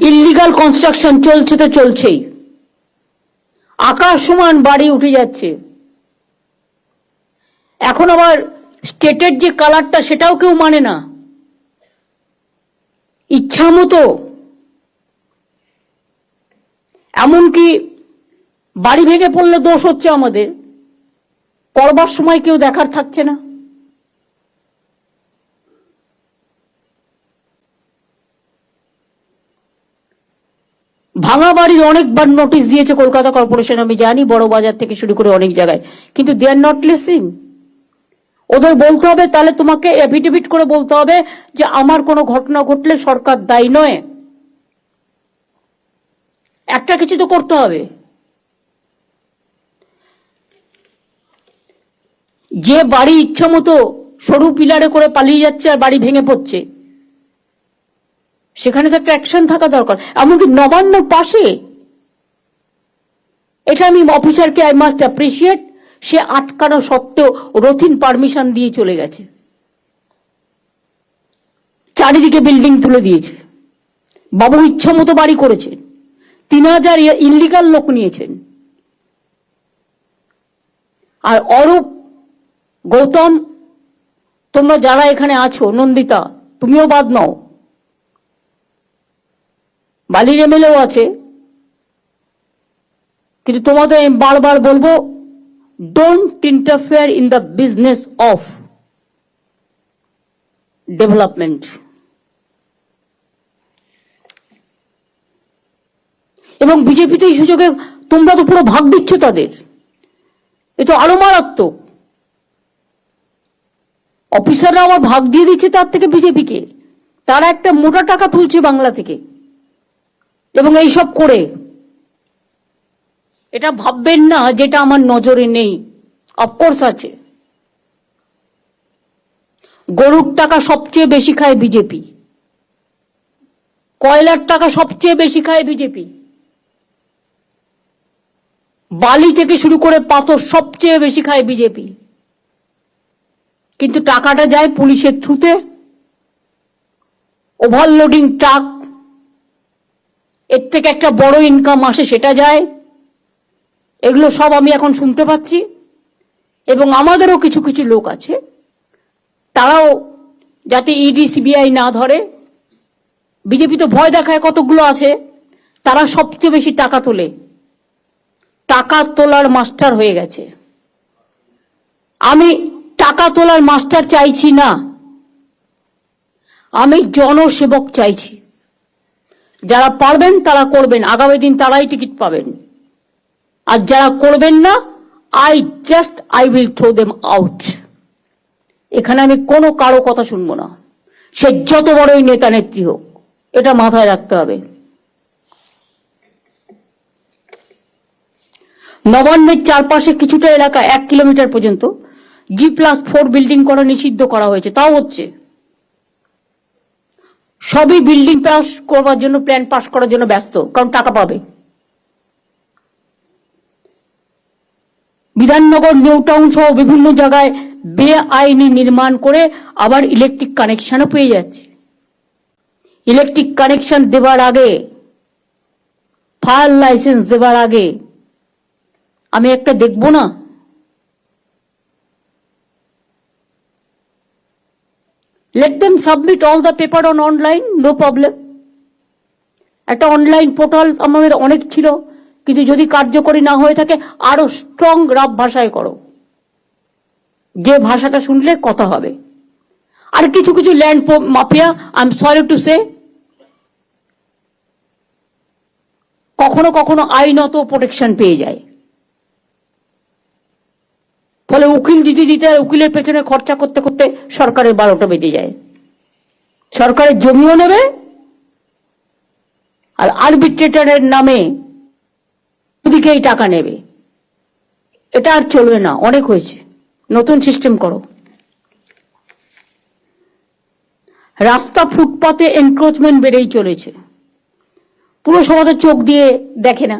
ইল্লিগাল কনস্ট্রাকশন চলছে তো চলছেই, আকাশ সমান বাড়ি উঠে যাচ্ছে। এখন আবার স্টেটের যে কালারটা সেটাও কেউ মানে না, ইচ্ছা মতো। এমনকি বাড়ি ভেঙে পড়লে দোষ হচ্ছে আমাদের, করবার সময় কেউ দেখার থাকছে না। ভাঙা বাড়ির অনেকবার নোটিশ দিয়েছে কলকাতা কর্পোরেশন, আমি জানি, বড় বাজার থেকে শুরু করে অনেক জায়গায়, কিন্তু দে আর নট লিসনিং। ওদের বলতে হবে, তাহলে তোমাকে এফিডেভিট করে বলতে হবে যে আমার কোনো ঘটনা ঘটলে সরকার দায়ী নয়। একটা কিছু তো করতে হবে। যে বাড়ি ইচ্ছা মতো সরু পিলারে করে পালিয়ে যাচ্ছে আর বাড়ি ভেঙে পড়ছে, সেখানে তো একটা অ্যাকশন থাকা দরকার। এমনকি নবান্নর পাশে, এটা আমি অফিসারকে আই মাস্ট অ্যাপ্রিসিয়েট, সে আটকানো সত্ত্বেও রথিন পারমিশন দিয়ে চলে গেছে, চারিদিকে বিল্ডিং তুলে দিয়েছে। বাবু ইচ্ছা মতো বাড়ি করেছেন, 3000 ইল্লিগাল লোক নিয়েছেন। আর অরূপ, গৌতম, তোমরা যারা এখানে আছো, নন্দিতা তুমিও বাদ নাও, বালির এমএলএও আছে, কিন্তু তোমাদের আমি বারবার বলবো, don't interfere in the business of development. এবং বিজেপিতে এই সুযোগে তোমরা তো পুরো ভাগ দিচ্ছ তাদের, এ তো আরো মারাত্মক। অফিসাররা আবার ভাগ দিয়ে দিচ্ছে তার থেকে বিজেপিকে, তারা একটা মোটা টাকা তুলছে বাংলা থেকে। এবং এইসব করে এটা ভাববেন না যেটা আমার নজরে নেই, অফকোর্স আছে। গরুর টাকা সবচেয়ে বেশি খায় বিজেপি, কয়লার টাকা সবচেয়ে বেশি খায় বিজেপি, বালি থেকে শুরু করে পাথর সবচেয়ে বেশি খায় বিজেপি। কিন্তু টাকাটা যায় পুলিশের থ্রুতে, ওভারলোডিং ট্রাক, এর থেকে একটা বড় ইনকাম আসে, সেটা যায়। এগুলো সব আমি এখন শুনতে পাচ্ছি। এবং আমাদেরও কিছু কিছু লোক আছে, তারাও যাতে ইডি সিবিআই না ধরে, বিজেপি তো ভয় দেখায় কতগুলো আছে, তারা সবচেয়ে বেশি টাকা তোলে, টাকা তোলার মাস্টার হয়ে গেছে। আমি টাকা তোলার মাস্টার চাইছি না, আমি জনসেবক চাইছি। যারা পারবেন তারা করবেন, আগামী দিন তারাই টিকিট পাবেন। আর যারা করবেন না, I will throw them out. এখানে আমি কোনো কারো কথা শুনবো না, সে যত বড়ই নেতা নেত্রী হোক, এটা মাথায় রাখতে হবে। নবান্নের চারপাশে কিছুটা এলাকা 1 কিলোমিটার পর্যন্ত G+4 বিল্ডিং করা নিষিদ্ধ করা হয়েছে, তাও হচ্ছে। সবই বিল্ডিং পাস করবার জন্য, প্ল্যান পাস করার জন্য ব্যস্ত, কারণ টাকা পাবে। বিধাননগর, নিউ টাউন সহ বিভিন্ন জায়গায় বেআইনি নির্মাণ করে আবার ইলেকট্রিক কানেকশনও পেয়ে যাচ্ছে। ইলেকট্রিক কানেকশন দেবার আগে, ফায়ার লাইসেন্স দেবার আগে আমি একটা দেখব না? Let them submit all the paper on online, no problem. একটা অনলাইন পোর্টাল আমাদের অনেক ছিল, কিন্তু যদি কার্যকরী না হয়ে থাকে আরো স্ট্রং রাফ ভাষায় করো, যে ভাষাটা শুনলে কথা হবে। আর কিছু কিছু land mafia, I am sorry to say, কখনো কখনো আইনত প্রোটেকশন পেয়ে যায়, ফলে উকিল দিতে দিতে উকিলের পেছনে খরচা করতে করতে সরকারের 12টা বেজে যায়। সরকারের জমিও নেবে আর আরবিট্রেটরের নামে দুদিকেই টাকা নেবে। এটা আর চলবে না, অনেক হয়েছে, নতুন সিস্টেম করো। রাস্তা ফুটপাতে এনক্রোচমেন্ট বেড়েই চলেছে। পুরসভা তো চোখ দিয়ে দেখে না,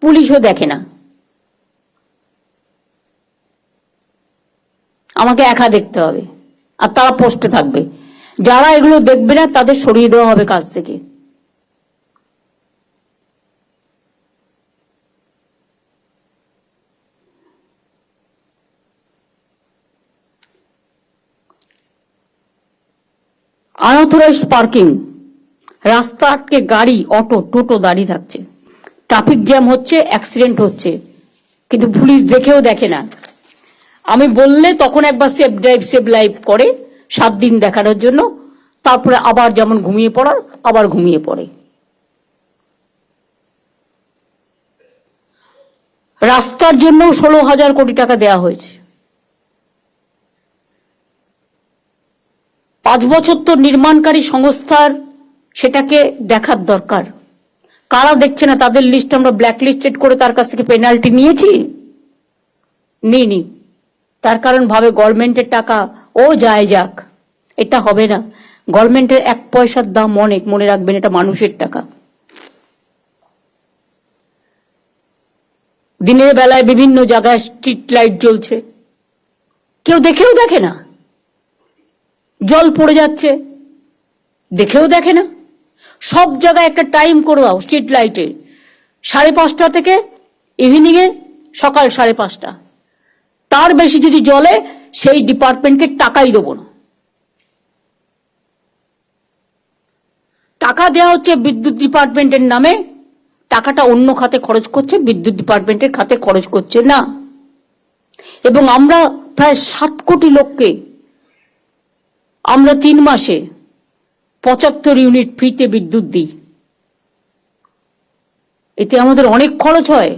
পুলিশও দেখে না, আমাকে একা দেখতে হবে, আর তারা পোস্টে থাকবে। যারা এগুলো দেখবে না তাদের সরিয়ে দেওয়া হবে কাজ থেকে। আনঅথরাইজড পার্কিং, রাস্তা আটকে গাড়ি, অটো, টোটো দাঁড়িয়ে থাকছে, ট্রাফিক জ্যাম হচ্ছে, অ্যাক্সিডেন্ট হচ্ছে, কিন্তু পুলিশ দেখেও দেখে না। আমি বললে তখন একবার সেফ ড্রাইভ সেভ লাইভ করে 7 দিন দেখানোর জন্য, তারপরে আবার যেমন ঘুমিয়ে পড়ার আবার ঘুমিয়ে পড়ে। রাস্তার জন্য 16,000 কোটি টাকা দেয়া হয়েছে। 5 বছর তো নির্মাণকারী সংস্থার সেটাকে দেখার দরকার। কারা দেখছে না তাদের লিস্ট আমরা ব্ল্যাক লিস্টেড করে তার কাছ থেকে পেনাল্টি নিয়েছি? নিইনি। তার কারণ ভাবে গভর্নমেন্টের টাকা ও যায় যাক, এটা হবে না। গভর্নমেন্টের 1 পয়সার দাম অনেক, মনে রাখবেন, এটা মানুষের টাকা। দিনের বেলায় বিভিন্ন জায়গায় স্ট্রিট লাইট জ্বলছে, কেউ দেখেও দেখে না। জল পড়ে যাচ্ছে, দেখেও দেখে না। সব জায়গায় একটা টাইম করে দাও স্ট্রিট লাইটে, 5:30 থেকে ইভিনিং এ সকাল 5:30। তার বেশি যদি জ্বলে সেই ডিপার্টমেন্টকে টাকাই দেবো না। টাকা দেওয়া হচ্ছে বিদ্যুৎ ডিপার্টমেন্টের নামে, টাকাটা অন্য খাতে খরচ করছে, বিদ্যুৎ ডিপার্টমেন্টের খাতে খরচ করছে না। এবং আমরা প্রায় 7 কোটি লোককে আমরা 3 মাসে 75 ইউনিট ফ্রিতে বিদ্যুৎ দিই। এতে আমাদের অনেক খরচ হয়।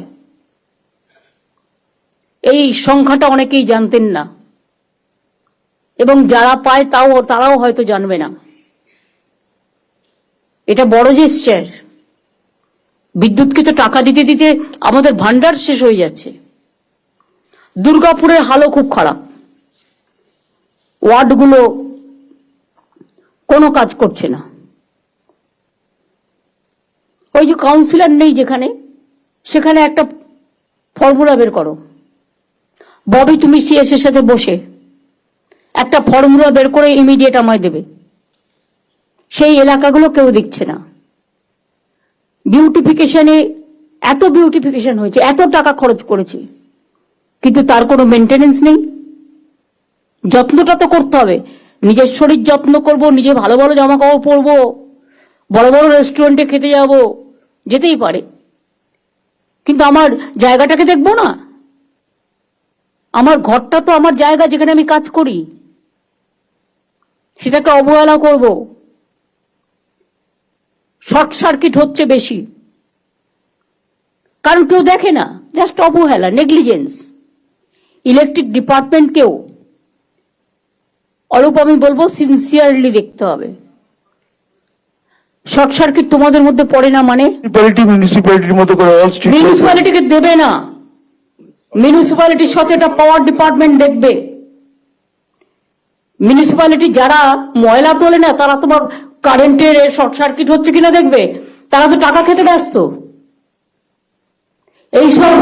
এই সংখ্যাটা অনেকেই জানতেন না, এবং যারা পায় তারাও হয়তো জানবে না। এটা বড় জেস্চার। বিদ্যুৎকে তো টাকা দিতে দিতে আমাদের ভান্ডার শেষ হয়ে যাচ্ছে। দুর্গাপুরের হালও খুব খারাপ, ওয়ার্ডগুলো কোনো কাজ করছে না। ওই যে কাউন্সিলর নেই যেখানে, সেখানে একটা ফর্মুলা বের করো। ববি, তুমি সিএস এর সাথে বসে একটা ফর্মুলা বের করে ইমিডিয়েট আমায় দেবে। সেই এলাকাগুলো কেউ দেখছে না। বিউটিফিকেশনে এত বিউটিফিকেশন হয়েছে, এত টাকা খরচ করেছে, কিন্তু তার কোনো মেনটেনেন্স নেই। যত্নটা তো করতে হবে। নিজের শরীর যত্ন করব, নিজে ভালো ভালো জামা কাপড় পরবো, বড় বড় রেস্টুরেন্টে খেতে যাব, যেতেই পারে, কিন্তু আমার জায়গাটাকে দেখবো না। আমার ঘরটা তো আমার জায়গা, যেখানে আমি কাজ করি, সেটাকে অবহেলা করব। শর্ট সার্কিট হচ্ছে বেশি, কারণ কেউ দেখে না, জাস্ট অবহেলা, নেগলিজেন্স। ইলেকট্রিক ডিপার্টমেন্টকেও অরূপ আমি বলবো সিনসিয়ারলি দেখতে হবে। শর্ট সার্কিট তোমাদের মধ্যে পড়ে না মানে? মিউনিসিপ্যালিটির মতো করে মিউনিসিপ্যালিটিকে দেবে না। মিউনিসিপ্যালিটির সাথে একটা পাওয়ার ডিপার্টমেন্ট দেখবে। মিউনিসিপ্যালিটি যারা ময়লা তোলে না, তারা তোমার কারেন্টের শর্ট সার্কিট হচ্ছে কিনা দেখবে, তারা তো টাকা খেতে ব্যস্ত। এইসব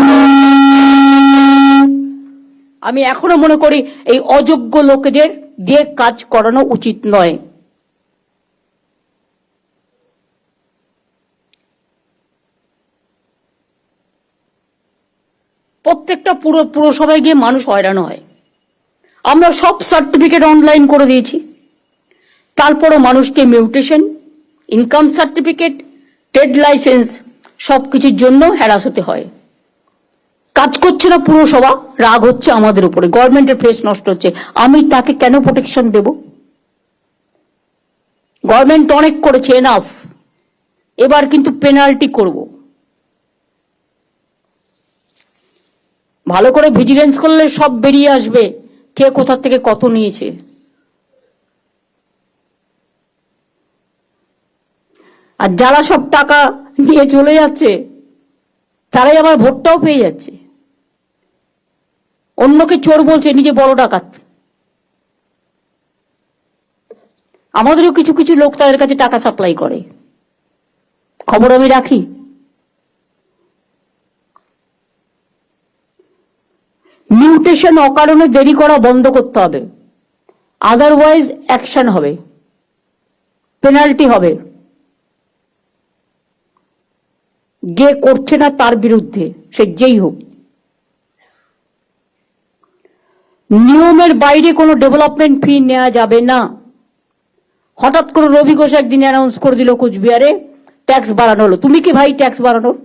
আমি এখনো মনে করি এই অযোগ্য লোকেদের দিয়ে কাজ করানো উচিত নয়। প্রত্যেকটা পুরসভায় গিয়ে মানুষ হয়রান হয়। আমরা সব সার্টিফিকেট অনলাইন করে দিয়েছি, তারপরও মানুষকে mutation, income certificate, trade licence সবকিছুর জন্য হ্যারাস হতে হয়। কাজ করছে না পুরসভা, রাগ হচ্ছে আমাদের উপরে, গভর্নমেন্টের ফেস নষ্ট হচ্ছে। আমি তাকে কেন প্রোটেকশন দেব? গভর্নমেন্ট অনেক করেছে, এনাফ। এবার কিন্তু পেনাল্টি করব। ভালো করে ভিজিলেন্স করলে সব বেরিয়ে আসবে কে কোথা থেকে কত নিয়েছে। আর যারা সব টাকা নিয়ে চলে যাচ্ছে তারাই আবার ভোটটাও পেয়ে যাচ্ছে। অন্যকে চোর বলছে, নিজে বড় ডাকাত। আমাদেরও কিছু কিছু লোক তাদের কাছে টাকা সাপ্লাই করে, খবর আমি রাখি। মিউটেশন অকারণে দেরি করা বন্ধ করতে হবে, আদারওয়াইজ অ্যাকশন হবে, পেনাল্টি হবে। যে করছে না তার বিরুদ্ধে, সে যেই হোক। নিয়মের বাইরে কোনো ডেভেলপমেন্ট ফি নেওয়া যাবে না। হঠাৎ করে রবি ঘোষ একদিন অ্যানাউন্স করে দিল কোচবিহারে ট্যাক্স বাড়ানো হলো। তুমি কি ভাই ট্যাক্স বাড়ানোর?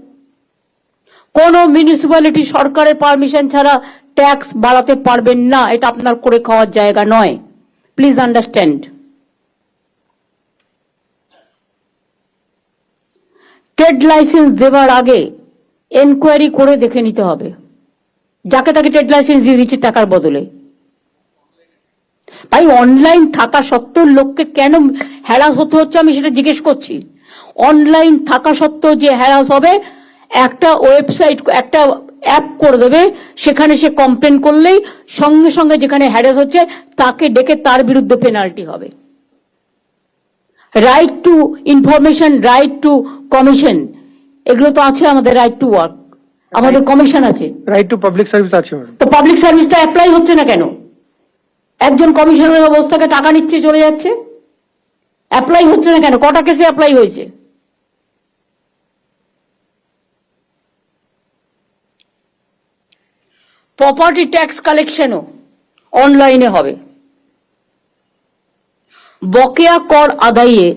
কোন মিউনিসিপ্যালিটি সরকারের পারমিশন ছাড়া ট্যাক্স বাড়াতে পারবেন না, এটা আপনার করে খাওয়ার জায়গা নয়। Please understand. ট্রেড লাইসেন্স দেওয়ার আগে এনকোয়ারি করে দেখে নিতে হবে যাকে তাকে ট্রেড লাইসেন্স দিয়ে দিচ্ছে টাকার বদলে। ভাই অনলাইন থাকা সত্ত্বেও লোককে কেন হ্যারাস হতে হচ্ছে আমি সেটা জিজ্ঞেস করছি। অনলাইন থাকা সত্ত্বেও যে হ্যারাস হবে, একটা ওয়েবসাইট, একটা অ্যাপ করে দেবে, সেখানে সে কমপ্লেন করলেই সঙ্গে সঙ্গে যেখানে হ্যারাস হচ্ছে তাকে ডেকে তার বিরুদ্ধে পেনাল্টি হবে। Right two information, right two commission, এগুলো তো আছে আমাদের। রাইট টু ওয়ার্ক, আমাদের কমিশন আছে। রাইট টু পাবলিক সার্ভিস আছে। তো পাবলিক সার্ভিসটা অ্যাপ্লাই হচ্ছে না কেন? একজন কমিশনারের অবস্থাকে টাকা নিচ্ছে চলে যাচ্ছে, অ্যাপ্লাই হচ্ছে না কেন? কটা কেসে অ্যাপ্লাই হয়েছে? প্রপার্টি ট্যাক্স কালেকশনও অনলাইনে হবে। বকেয়া কর আদায়ে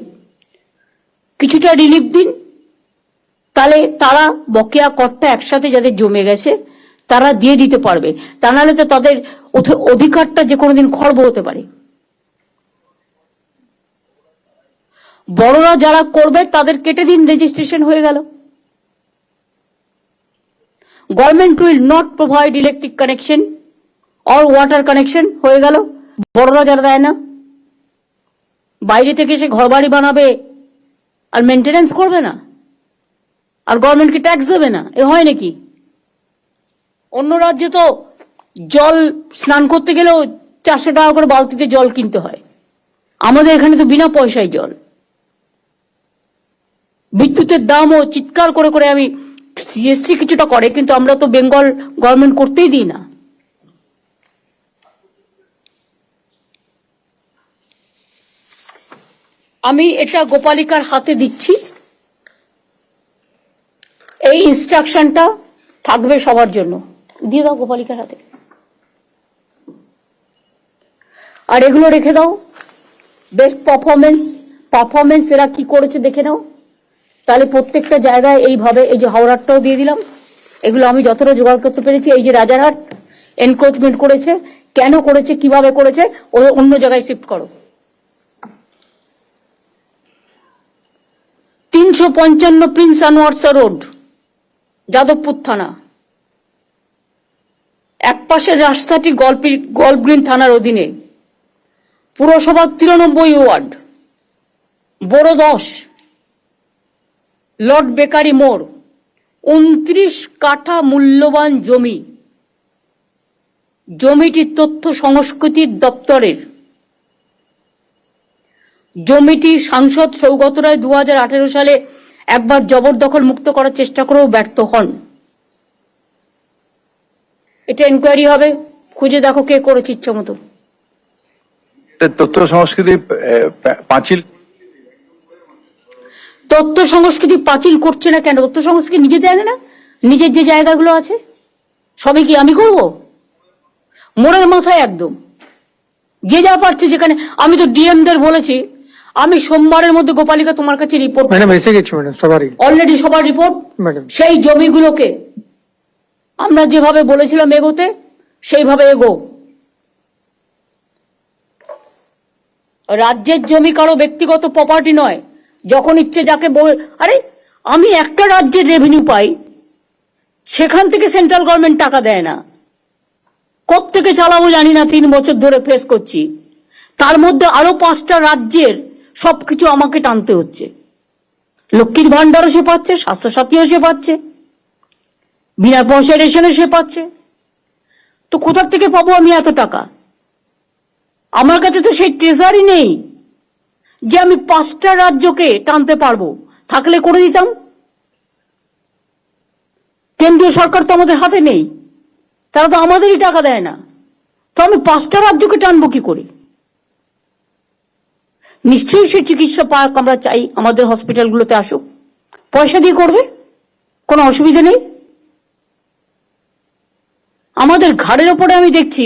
কিছুটা রিলিফ দিন, তাহলে তারা বকেয়া করটা একসাথে যাদের জমে গেছে তারা দিয়ে দিতে পারবে। তা নাহলে তো তাদের অধিকারটা যে কোনোদিন খর্ব হতে পারে। বড়রা যারা করবে তাদের কেটে দিন, রেজিস্ট্রেশন হয়ে গেল। Government will not provide electric connection or water connection, হয়ে গেল। বড়রা যারা দেয় না, বাইরে থেকে এসে ঘর বাড়ি বানাবে আর মেনটেনেন্স করবে না, আর গভর্নমেন্টকে ট্যাক্স দেবে না, এ হয় নাকি? অন্য রাজ্যে তো জল স্নান করতে গেলেও 400 টাকা করে বালতিতে জল কিনতে হয়, আমাদের এখানে তো বিনা পয়সায় জল। বিদ্যুতের দামও চিৎকার করে করে, আমি সিএসসি কিছুটা করে, কিন্তু আমরা তো বেঙ্গল গভর্নমেন্ট করতেই দিই না। আমি এটা গোপালিকার হাতে দিচ্ছি, এই ইনস্ট্রাকশনটা থাকবে সবার জন্য। দিয়ে দাও গোপালিকার হাতে, আর এগুলো রেখে দাও। বেস্ট পারফরমেন্স এরা কি করেছে দেখে নাও, তাহলে প্রত্যেকটা জায়গায় এইভাবে। এই যে হাওড়ারটাও দিয়ে দিলাম, এগুলো আমি যতটা জোগাড় করতে পেরেছি। এই যে রাজারহাট এনক্রোচমেন্ট করেছে, কেন করেছে, কিভাবে করেছে, অন্য জায়গায় শিফট করো। 355 প্রিন্স আনোয়ারসা রোড, যাদবপুর থানা। এক পাশের রাস্তাটি গল্ফ গ্রিন থানার অধীনে, পুরসভা 93 ওয়ার্ড, বড় 10, লর্ড বেকারি মোড়, 29 কাঠা মূল্যবান জমি। জমিটি তথ্য সংস্কৃতি দপ্তরের। জমিটি সাংসদ সৌগত রায় 2018 সালে একবার জবরদখল মুক্ত করার চেষ্টা করেও ব্যর্থ হন। এটা এনকোয়ারি হবে, খুঁজে দেখো কে করেছে ইচ্ছা মতো। তথ্য সংস্কৃতি পাঁচিল তথ্য সংস্কৃতি পাঁচিল করছে না কেন? তথ্য সংস্কৃতি নিজে দেয় না? নিজের যে জায়গাগুলো আছে সবই কি আমি করব? মোড়ের মাথায় একদম যে যা পারছে যেখানে। আমি তো ডিএমদের বলেছি আমি সোমবারের মধ্যে গোপালিকা তোমার কাছে রিপোর্ট, ম্যাডাম এসে গেছি ম্যাডাম সবারই অলরেডি সবার রিপোর্ট। ম্যাডাম সেই জমিগুলোকে আমরা যেভাবে বলেছিলাম এগোতে সেইভাবে এগো। রাজ্যের জমি কারো ব্যক্তিগত প্রপার্টি নয়, যখন ইচ্ছে যাকে আরে আমি একটা রাজ্যের রেভিনিউ পাই, সেখান থেকে সেন্ট্রাল গভর্নমেন্ট টাকা দেয় না। কোত্থেকে চালাবো জানি না, 3 বছর ধরে ফেস করছি। তার মধ্যে আরো 5টা রাজ্যের সবকিছু আমাকে টানতে হচ্ছে। লক্ষ্মীর ভান্ডারও সে পাচ্ছে, স্বাস্থ্যসাথীও সে পাচ্ছে, বিনা পয়সায় রেশনও সে পাচ্ছে। তো কোথা থেকে পাবো আমি এত টাকা? আমার কাছে তো সেই ট্রেজারই নেই যে আমি 5টা রাজ্যকে টানতে পারবো। থাকলে করে দিতাম। কেন্দ্রীয় সরকার তো আমাদের হাতে নেই, তারা তো আমাদেরই টাকা দেয় না। তো আমি 5টা রাজ্যকে টানবো কি করে? নিশ্চয়ই সেই চিকিৎসা পার্ক আমরা চাই আমাদের হসপিটালগুলোতে আসুক, পয়সা দিয়ে করবে, কোনো অসুবিধা নেই। আমাদের ঘাড়ের ওপরে আমি দেখছি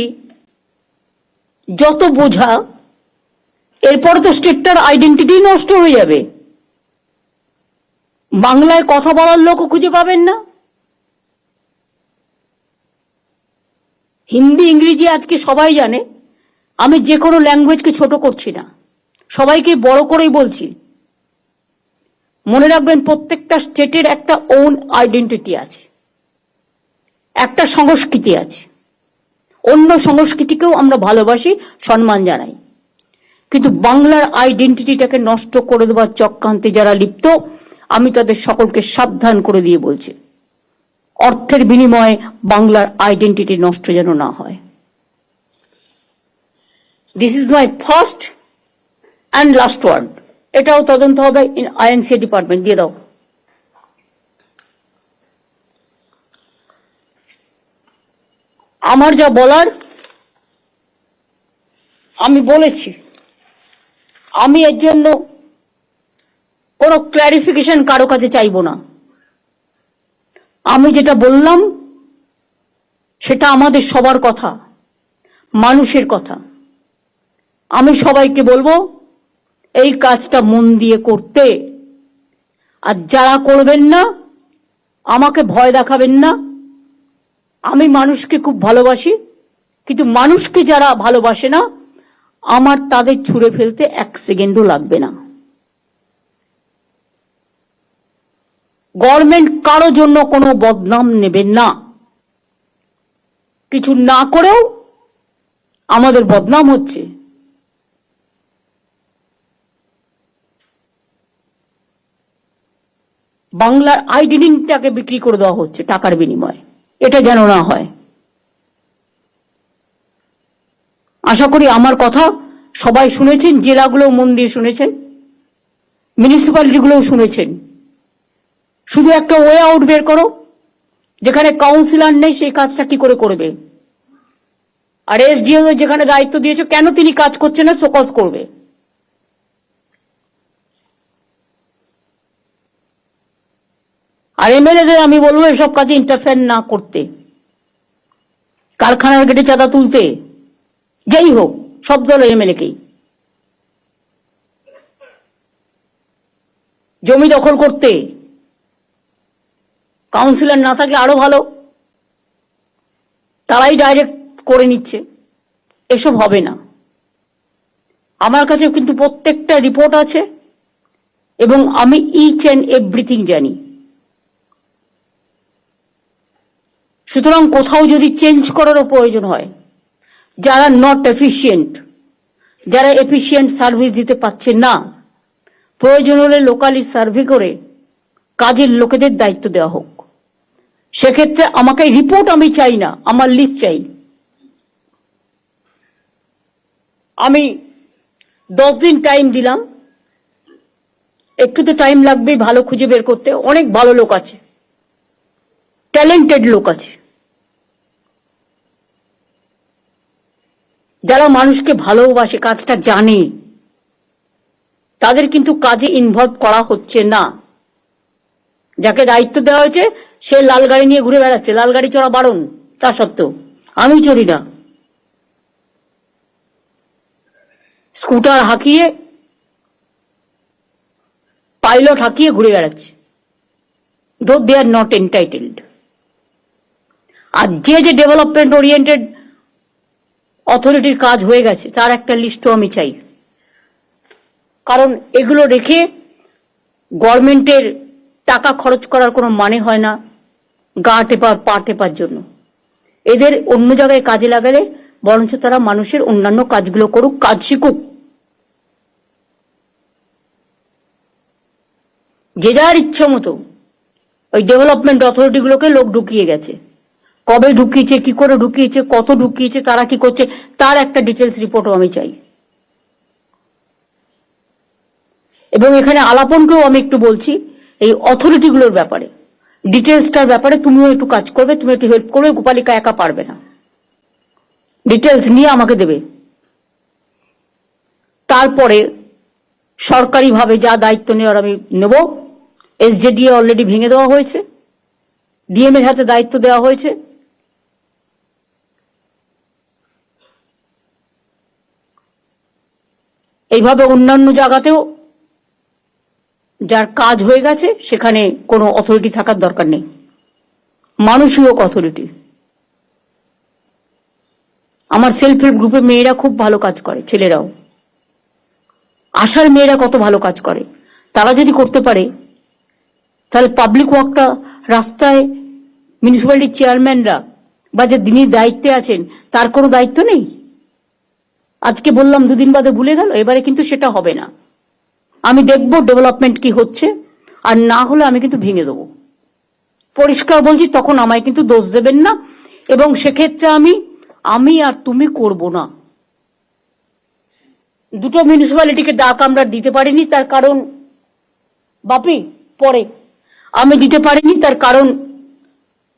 যত বোঝা, এরপর তো স্টেটটার আইডেন্টিটি নষ্ট হয়ে যাবে। বাংলায় কথা বলার লোকও খুঁজে পাবেন না। হিন্দি ইংরেজি আজকে সবাই জানে। আমি যে কোনো ল্যাঙ্গুয়েজকে ছোট করছি না, সবাইকে বড় করেই বলছি। মনে রাখবেন প্রত্যেকটা স্টেটের একটা ওন আইডেন্টিটি আছে, একটা সংস্কৃতি আছে। অন্য সংস্কৃতিকেও আমরা ভালোবাসি, সম্মান জানাই। কিন্তু বাংলার আইডেন্টিটিটাকে নষ্ট করে দেওয়ার চক্রান্তে যারা লিপ্ত, আমি তাদের সকলকে সাবধান করে দিয়ে বলছি, অর্থের বিনিময়ে বাংলার আইডেন্টিটি নষ্ট যেন না হয়। This is my first and last word. এটাও তদন্ত হবে ইন আইএনসি ডিপার্টমেন্ট। দিয়ে দাও। আমার যা বলার আমি বলেছি। আমি এর জন্য কোনো ক্ল্যারিফিকেশন কারো কাছে চাইবো না। আমি যেটা বললাম সেটা আমাদের সবার কথা, মানুষের কথা। আমি সবাইকে বলবো এই কাজটা মন দিয়ে করতে। আর যারা করবেন না আমাকে ভয় দেখাবেন না। আমি মানুষকে খুব ভালোবাসি, কিন্তু মানুষকে যারা ভালোবাসে না আমার তাদের ছুঁড়ে ফেলতে 1 সেকেন্ডও লাগবে না। গভর্নমেন্ট কারো জন্য কোনো বদনাম নেবেন না। কিছু না করেও আমাদের বদনাম হচ্ছে। বাংলার আইডেন্টিটিটাকে বিক্রি করে দেওয়া হচ্ছে টাকার বিনিময়ে। এটা যেন না হয়। আশা করি আমার কথা সবাই শুনেছেন, জেলাগুলো মন দিয়ে শুনেছেন, মিউনিসিপ্যালিটিগুলোও শুনেছেন। শুধু একটা ওয়ে আউট বের করো, যেখানে কাউন্সিলর নেই সেই কাজটা কি করে করবে। আর এসডিও যেখানে দায়িত্ব দিয়েছে কেন তিনি কাজ করছেন না, শোকজ করবে। আর এমএলএদের আমি বলবো এসব কাজে ইন্টারফেয়ার না করতে। কারখানার গেটে চাঁদা তুলতে, যেই হোক, সব দলের এমএলএকেই। জমি দখল করতে, কাউন্সিলর না থাকলে আরো ভালো, তারাই ডাইরেক্ট করে নিচ্ছে। এসব হবে না। আমার কাছে কিন্তু প্রত্যেকটা রিপোর্ট আছে এবং আমি ইচ অ্যান্ড এভরিথিং জানি। সুতরাং কোথাও যদি চেঞ্জ করারও প্রয়োজন হয়, যারা নট এফিশিয়েন্ট, যারা এফিশিয়েন্ট সার্ভিস দিতে পারছেন না, প্রয়োজন হলে লোকালি সার্ভে করে কাজের লোকেদের দায়িত্ব দেওয়া হোক। সেক্ষেত্রে আমাকে রিপোর্ট আমি চাই না, আমার লিস্ট চাই। আমি 10 দিন টাইম দিলাম, একটু তো টাইম লাগবে ভালো খুঁজে বের করতে। অনেক ভালো লোক আছে, ট্যালেন্টেড লোক আছে, যারা মানুষকে ভালোবাসে, কাজটা জানে, তাদের কিন্তু কাজে ইনভলভ করা হচ্ছে না। যাকে দায়িত্ব দেওয়া হয়েছে সে লাল গাড়ি নিয়ে ঘুরে বেড়াচ্ছে, লাল গাড়ি চড়া বারণ, তা সত্ত্বেও আমি চড়ি না, স্কুটার হাঁকিয়ে, পাইলট হাঁকিয়ে ঘুরে বেড়াচ্ছে, দো দে আর নট এন্টাইটেলড। আর যে ডেভেলপমেন্ট ওরিয়েন্টেড অথরিটির কাজ হয়ে গেছে তার একটা লিস্টও আমি চাই, কারণ এগুলো রেখে গভর্নমেন্টের টাকা খরচ করার কোনো মানে হয় না গা টেপার পা টেপার জন্য। এদের অন্য জায়গায় কাজে লাগালে বরঞ্চ তারা মানুষের অন্যান্য কাজগুলো করুক, কাজ শিখুক। যে যার ইচ্ছা মতো ওই ডেভেলপমেন্ট অথরিটিগুলোকে লোক ঢুকিয়ে গেছে, কবে ঢুকিয়েছে, কি করে ঢুকিয়েছে, কত ঢুকিয়েছে, তারা কি করছে, তার একটা ডিটেলস রিপোর্টও আমি চাই। এবং এখানে আলাপনকেও আমি একটু বলছি, এই অথরিটিগুলোর ব্যাপারে, ডিটেলসটার ব্যাপারে তুমিও একটু কাজ করবে, তুমি একটু হেল্প করবে, গোপালিকা একা পারবে না, ডিটেলস নিয়ে আমাকে দেবে। তারপরে সরকারিভাবে যা দায়িত্ব নেওয়ার আমি নেব। এসজেডিএ অলরেডি ভেঙে দেওয়া হয়েছে, ডিএম এর হাতে দায়িত্ব দেওয়া হয়েছে। এইভাবে অন্যান্য জায়গাতেও যার কাজ হয়ে গেছে সেখানে কোনো অথরিটি থাকার দরকার নেই, মানুষই হোক অথরিটি। আমার সেলফ হেল্প গ্রুপে মেয়েরা খুব ভালো কাজ করে, ছেলেরাও, আশার মেয়েরা কত ভালো কাজ করে। তারা যদি করতে পারে তাহলে পাবলিক ওয়ার্কটা, রাস্তায় মিউনিসিপ্যালিটির চেয়ারম্যানরা বা যে দিনের দায়িত্বে আছেন তার কোনো দায়িত্ব নেই। আজকে বললাম, দুদিন বাদে ভুলে গেল, এবারে কিন্তু সেটা হবে না। আমি দেখব ডেভেলপমেন্ট কি হচ্ছে, আর না হলে আমি কিন্তু ভেঙে দেবো, পরিষ্কার বলছি। তখন আমায় কিন্তু দোষ দেবেন না, এবং সেক্ষেত্রে আমি আর তুমি করব না। দুটো মিউনিসিপ্যালিটিকে ডাক আমরা দিতে পারিনি, তার কারণ বাপি পরে আমি দিতে পারিনি, তার কারণ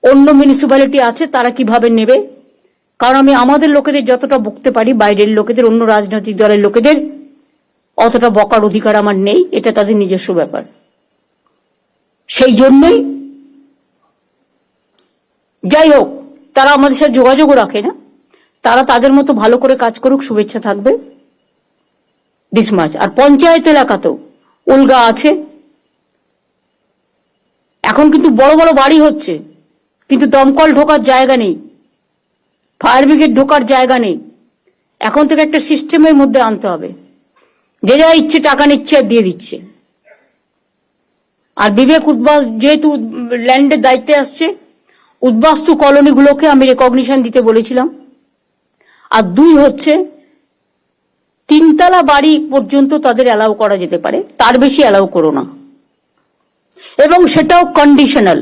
অন্য মিউনিসিপ্যালিটি আছে, তারা কিভাবে নেবে। কারণ আমি আমাদের লোকেদের যতটা বকতে পারি, বাইরের লোকেদের, অন্য রাজনৈতিক দলের লোকেদের অতটা বকার অধিকার আমার নেই, এটা তাদের নিজস্ব ব্যাপার। সেই জন্যই যাই হোক, তারা আমাদের সাথে যোগাযোগও রাখে না, তারা তাদের মতো ভালো করে কাজ করুক, শুভেচ্ছা থাকবে, দিস মাচ। আর পঞ্চায়েত এলাকাতেও উলগা আছে। এখন কিন্তু বড় বড় বাড়ি হচ্ছে, কিন্তু দমকল ঢোকার জায়গা নেই, ফায়ার ব্রিগেড ঢোকার জায়গা নেই। এখন থেকে একটা সিস্টেমের মধ্যে আনতে হবে, যে যা ইচ্ছে টাকা নিচ্ছে আর দিয়ে দিচ্ছে। আর বিবেক যেহেতু ল্যান্ডের দায়িত্বে আসছে, উদ্বাস্তু কলোনিগুলোকে আমি রেকগনিশন দিতে বলেছিলাম। আর দুই হচ্ছে, 3 তলা বাড়ি পর্যন্ত তাদের অ্যালাউ করা যেতে পারে, তার বেশি অ্যালাউ করো না। এবং সেটাও কন্ডিশনাল,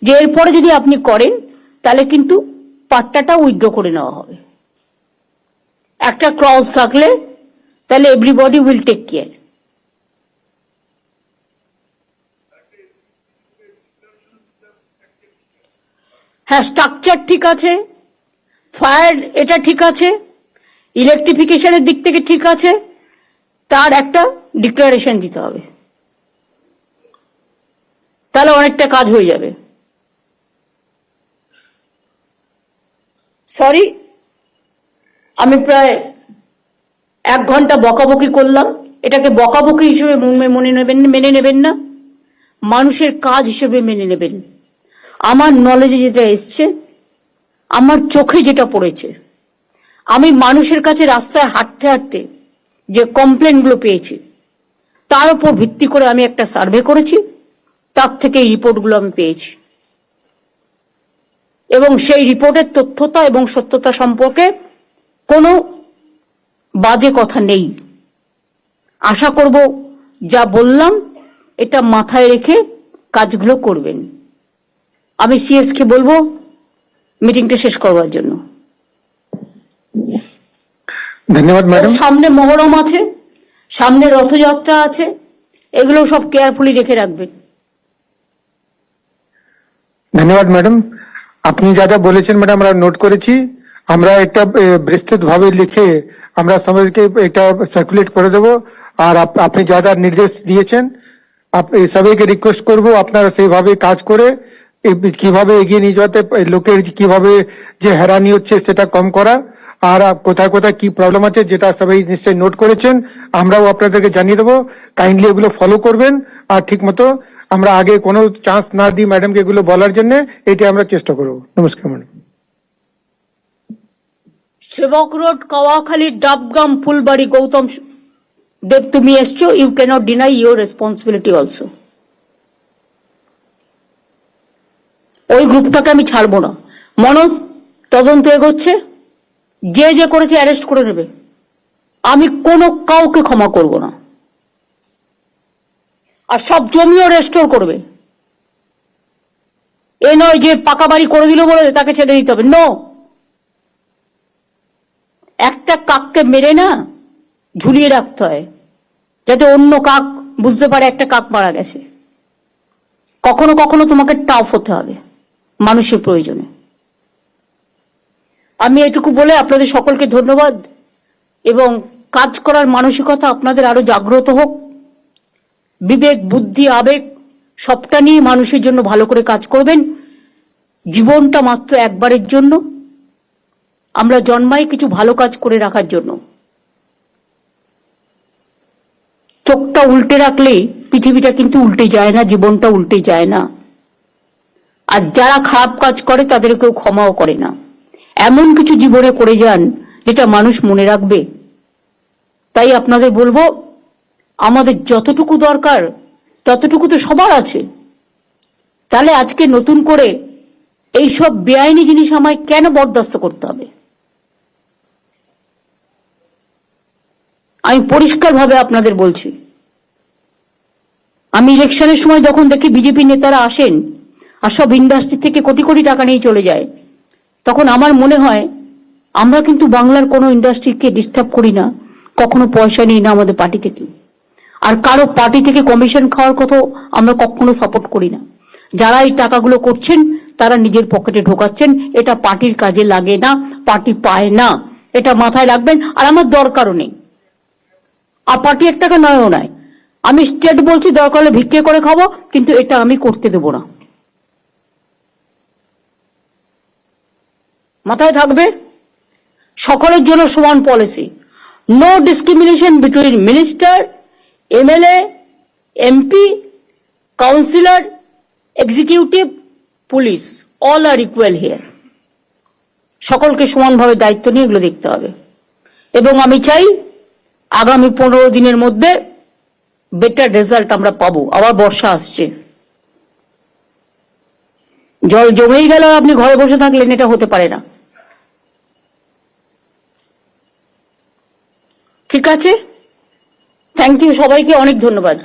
যে এরপরে যদি আপনি করেন তাহলে কিন্তু পাট্টাটা উইথড্র করে নেওয়া হবে। একটা ক্লজ থাকলে তাহলে এভরিবডি উইল টেক কেয়ার। হ্যাঁ, স্ট্রাকচার ঠিক আছে, ফায়ার এটা ঠিক আছে, ইলেকট্রিফিকেশনের দিক থেকে ঠিক আছে, তার একটা ডিক্লারেশন দিতে হবে, তাহলে অনেকটা কাজ হয়ে যাবে। সরি, আমি প্রায় 1 ঘন্টা বকাবকি করলাম। এটাকে বকাবকি হিসেবে মেনে নেবেন না, মানুষের কাজ হিসেবে মেনে নেবেন। আমার নলেজে যেটা এসছে, আমার চোখে যেটা পড়েছে, আমি মানুষের কাছে রাস্তায় হাঁটতে হাঁটতে যে কমপ্লেনগুলো পেয়েছি তার উপর ভিত্তি করে আমি একটা সার্ভে করেছি, তার থেকে এই রিপোর্টগুলো আমি পেয়েছি। এবং সেই রিপোর্টের তথ্যতা এবং সত্যতা সম্পর্কে কোনো বাজে কথা নেই। আশা করব যা বললাম এটা মাথায় রেখে কাজগুলো করবেন। আমি সিএসকে বলবো মিটিংটা শেষ করবার জন্য। ধন্যবাদ ম্যাডাম। সামনে মহরম আছে, সামনে রথযাত্রা আছে, এগুলো সব কেয়ারফুলি রেখে রাখবেন। ধন্যবাদ ম্যাডাম, আপনি যা যা বলেছেন ম্যাডাম আমরা নোট করেছি। আমরা একটা বিস্তৃত ভাবে লিখে আমরা সবাইকে এটা সার্কুলেট করে দেবো। আর আপনি যা যা নির্দেশ দিয়েছেন সবাইকে রিকোয়েস্ট করব আপনারা সেইভাবে কাজ করে কিভাবে এগিয়ে নিয়ে যাতে লোকের কিভাবে যে হয়রানি হচ্ছে সেটা কম করা। আর কোথায় কোথায় কি প্রবলেম আছে যেটা সবাই নিশ্চয়ই নোট করেছেন, আমরাও আপনাদেরকে জানিয়ে দেবো। কাইন্ডলি এগুলো ফলো করবেন আর ঠিক মতো আমরা আগে কোনো চান্স না দিই ম্যাডামকে এগুলো বলার জন্য, এটি আমরা চেষ্টা করবো। নমস্কার ম্যাডাম। সেবক রোড, কাওয়াখালী, ডাবগ্রাম, ফুলবাড়ি, গৌতম দেব, তুমি এসছো, you cannot deny your responsibility also. ওই গ্রুপটাকে আমি ছাড়বো না। মনোজ তদন্ত এগোচ্ছে, যে যে করেছে অ্যারেস্ট করে নেবে। আমি কোনো কাউকে ক্ষমা করব না। আর সব জমিও রেস্টোর করবে। এ নয় যে পাকা বাড়ি করে দিল বলে তাকে ছেড়ে দিতে হবে, নো। একটা কাককে মেরে না ঝুলিয়ে রাখতে হয় যাতে অন্য কাক বুঝতে পারে একটা কাক মারা গেছে। কখনো কখনো তোমাকে টাফ হতে হবে মানুষের প্রয়োজনে। আমি এটুকু বলে আপনাদের সকলকে ধন্যবাদ এবং কাজ করার মানসিকতা আপনাদের আরো জাগ্রত হোক। বিবেক, বুদ্ধি, আবেগ সবটা নিয়ে মানুষের জন্য ভালো করে কাজ করবেন। জীবনটা মাত্র একবারের জন্য। আমরা জন্মাই কিছু ভালো কাজ করে রাখার জন্য। চোখটা উল্টে রাখলেই পৃথিবীটা কিন্তু উল্টে যায় না, জীবনটা উল্টে যায় না। আর যারা খারাপ কাজ করে তাদের কেউ ক্ষমাও করে না। এমন কিছু জীবনে করে যান যেটা মানুষ মনে রাখবে। তাই আপনাদের বলবো, আমাদের যতটুকু দরকার ততটুকু তো সবার আছে। তাহলে আজকে নতুন করে এইসব বেআইনি জিনিস আমায় কেন বরদাস্ত করতে হবে? আমি পরিষ্কারভাবে আপনাদের বলছি, আমি ইলেকশনের সময় যখন দেখি বিজেপি নেতারা আসেন আর সব ইন্ডাস্ট্রি থেকে কোটি কোটি টাকা নিয়ে চলে যায়, তখন আমার মনে হয় আমরা কিন্তু বাংলার কোনো ইন্ডাস্ট্রিকে ডিস্টার্ব করি না, কখনো পয়সা নিই না আমাদের পার্টি থেকে। আর কারো পার্টি থেকে কমিশন খাওয়ার কথা আমরা কখনো সাপোর্ট করি না। যারা এই টাকাগুলো করছেন তারা নিজের পকেটে ঢোকাচ্ছেন। এটা পার্টির কাজে লাগে না, পার্টি পায় না, এটা মাথায় রাখবেন। আর আমার দরকারও নেই। আর পার্টি এক টাকা নয়ও নয়। আমি স্টেট বলছি, দরকার হলে ভিক্ষে করে খাবো, কিন্তু এটা আমি করতে দেব না। মাথায় থাকবে, সকলের জন্য সমান policy. No discrimination between minister, MLA, MP, councillor, executive, police, all are equal here. সকলকে সমানভাবে দায়িত্ব নিয়ে এগুলো দেখতে হবে। এবং আমি চাই আগামী 15 দিনের মধ্যে বেটার রেজাল্ট আমরা পাবো। আবার বর্ষা আসছে, জল জমেই গেল, আপনি ঘরে বসে থাকলেন, এটা হতে পারে না। ঠিক আছে, থ্যাংক ইউ, সবাইকে অনেক ধন্যবাদ।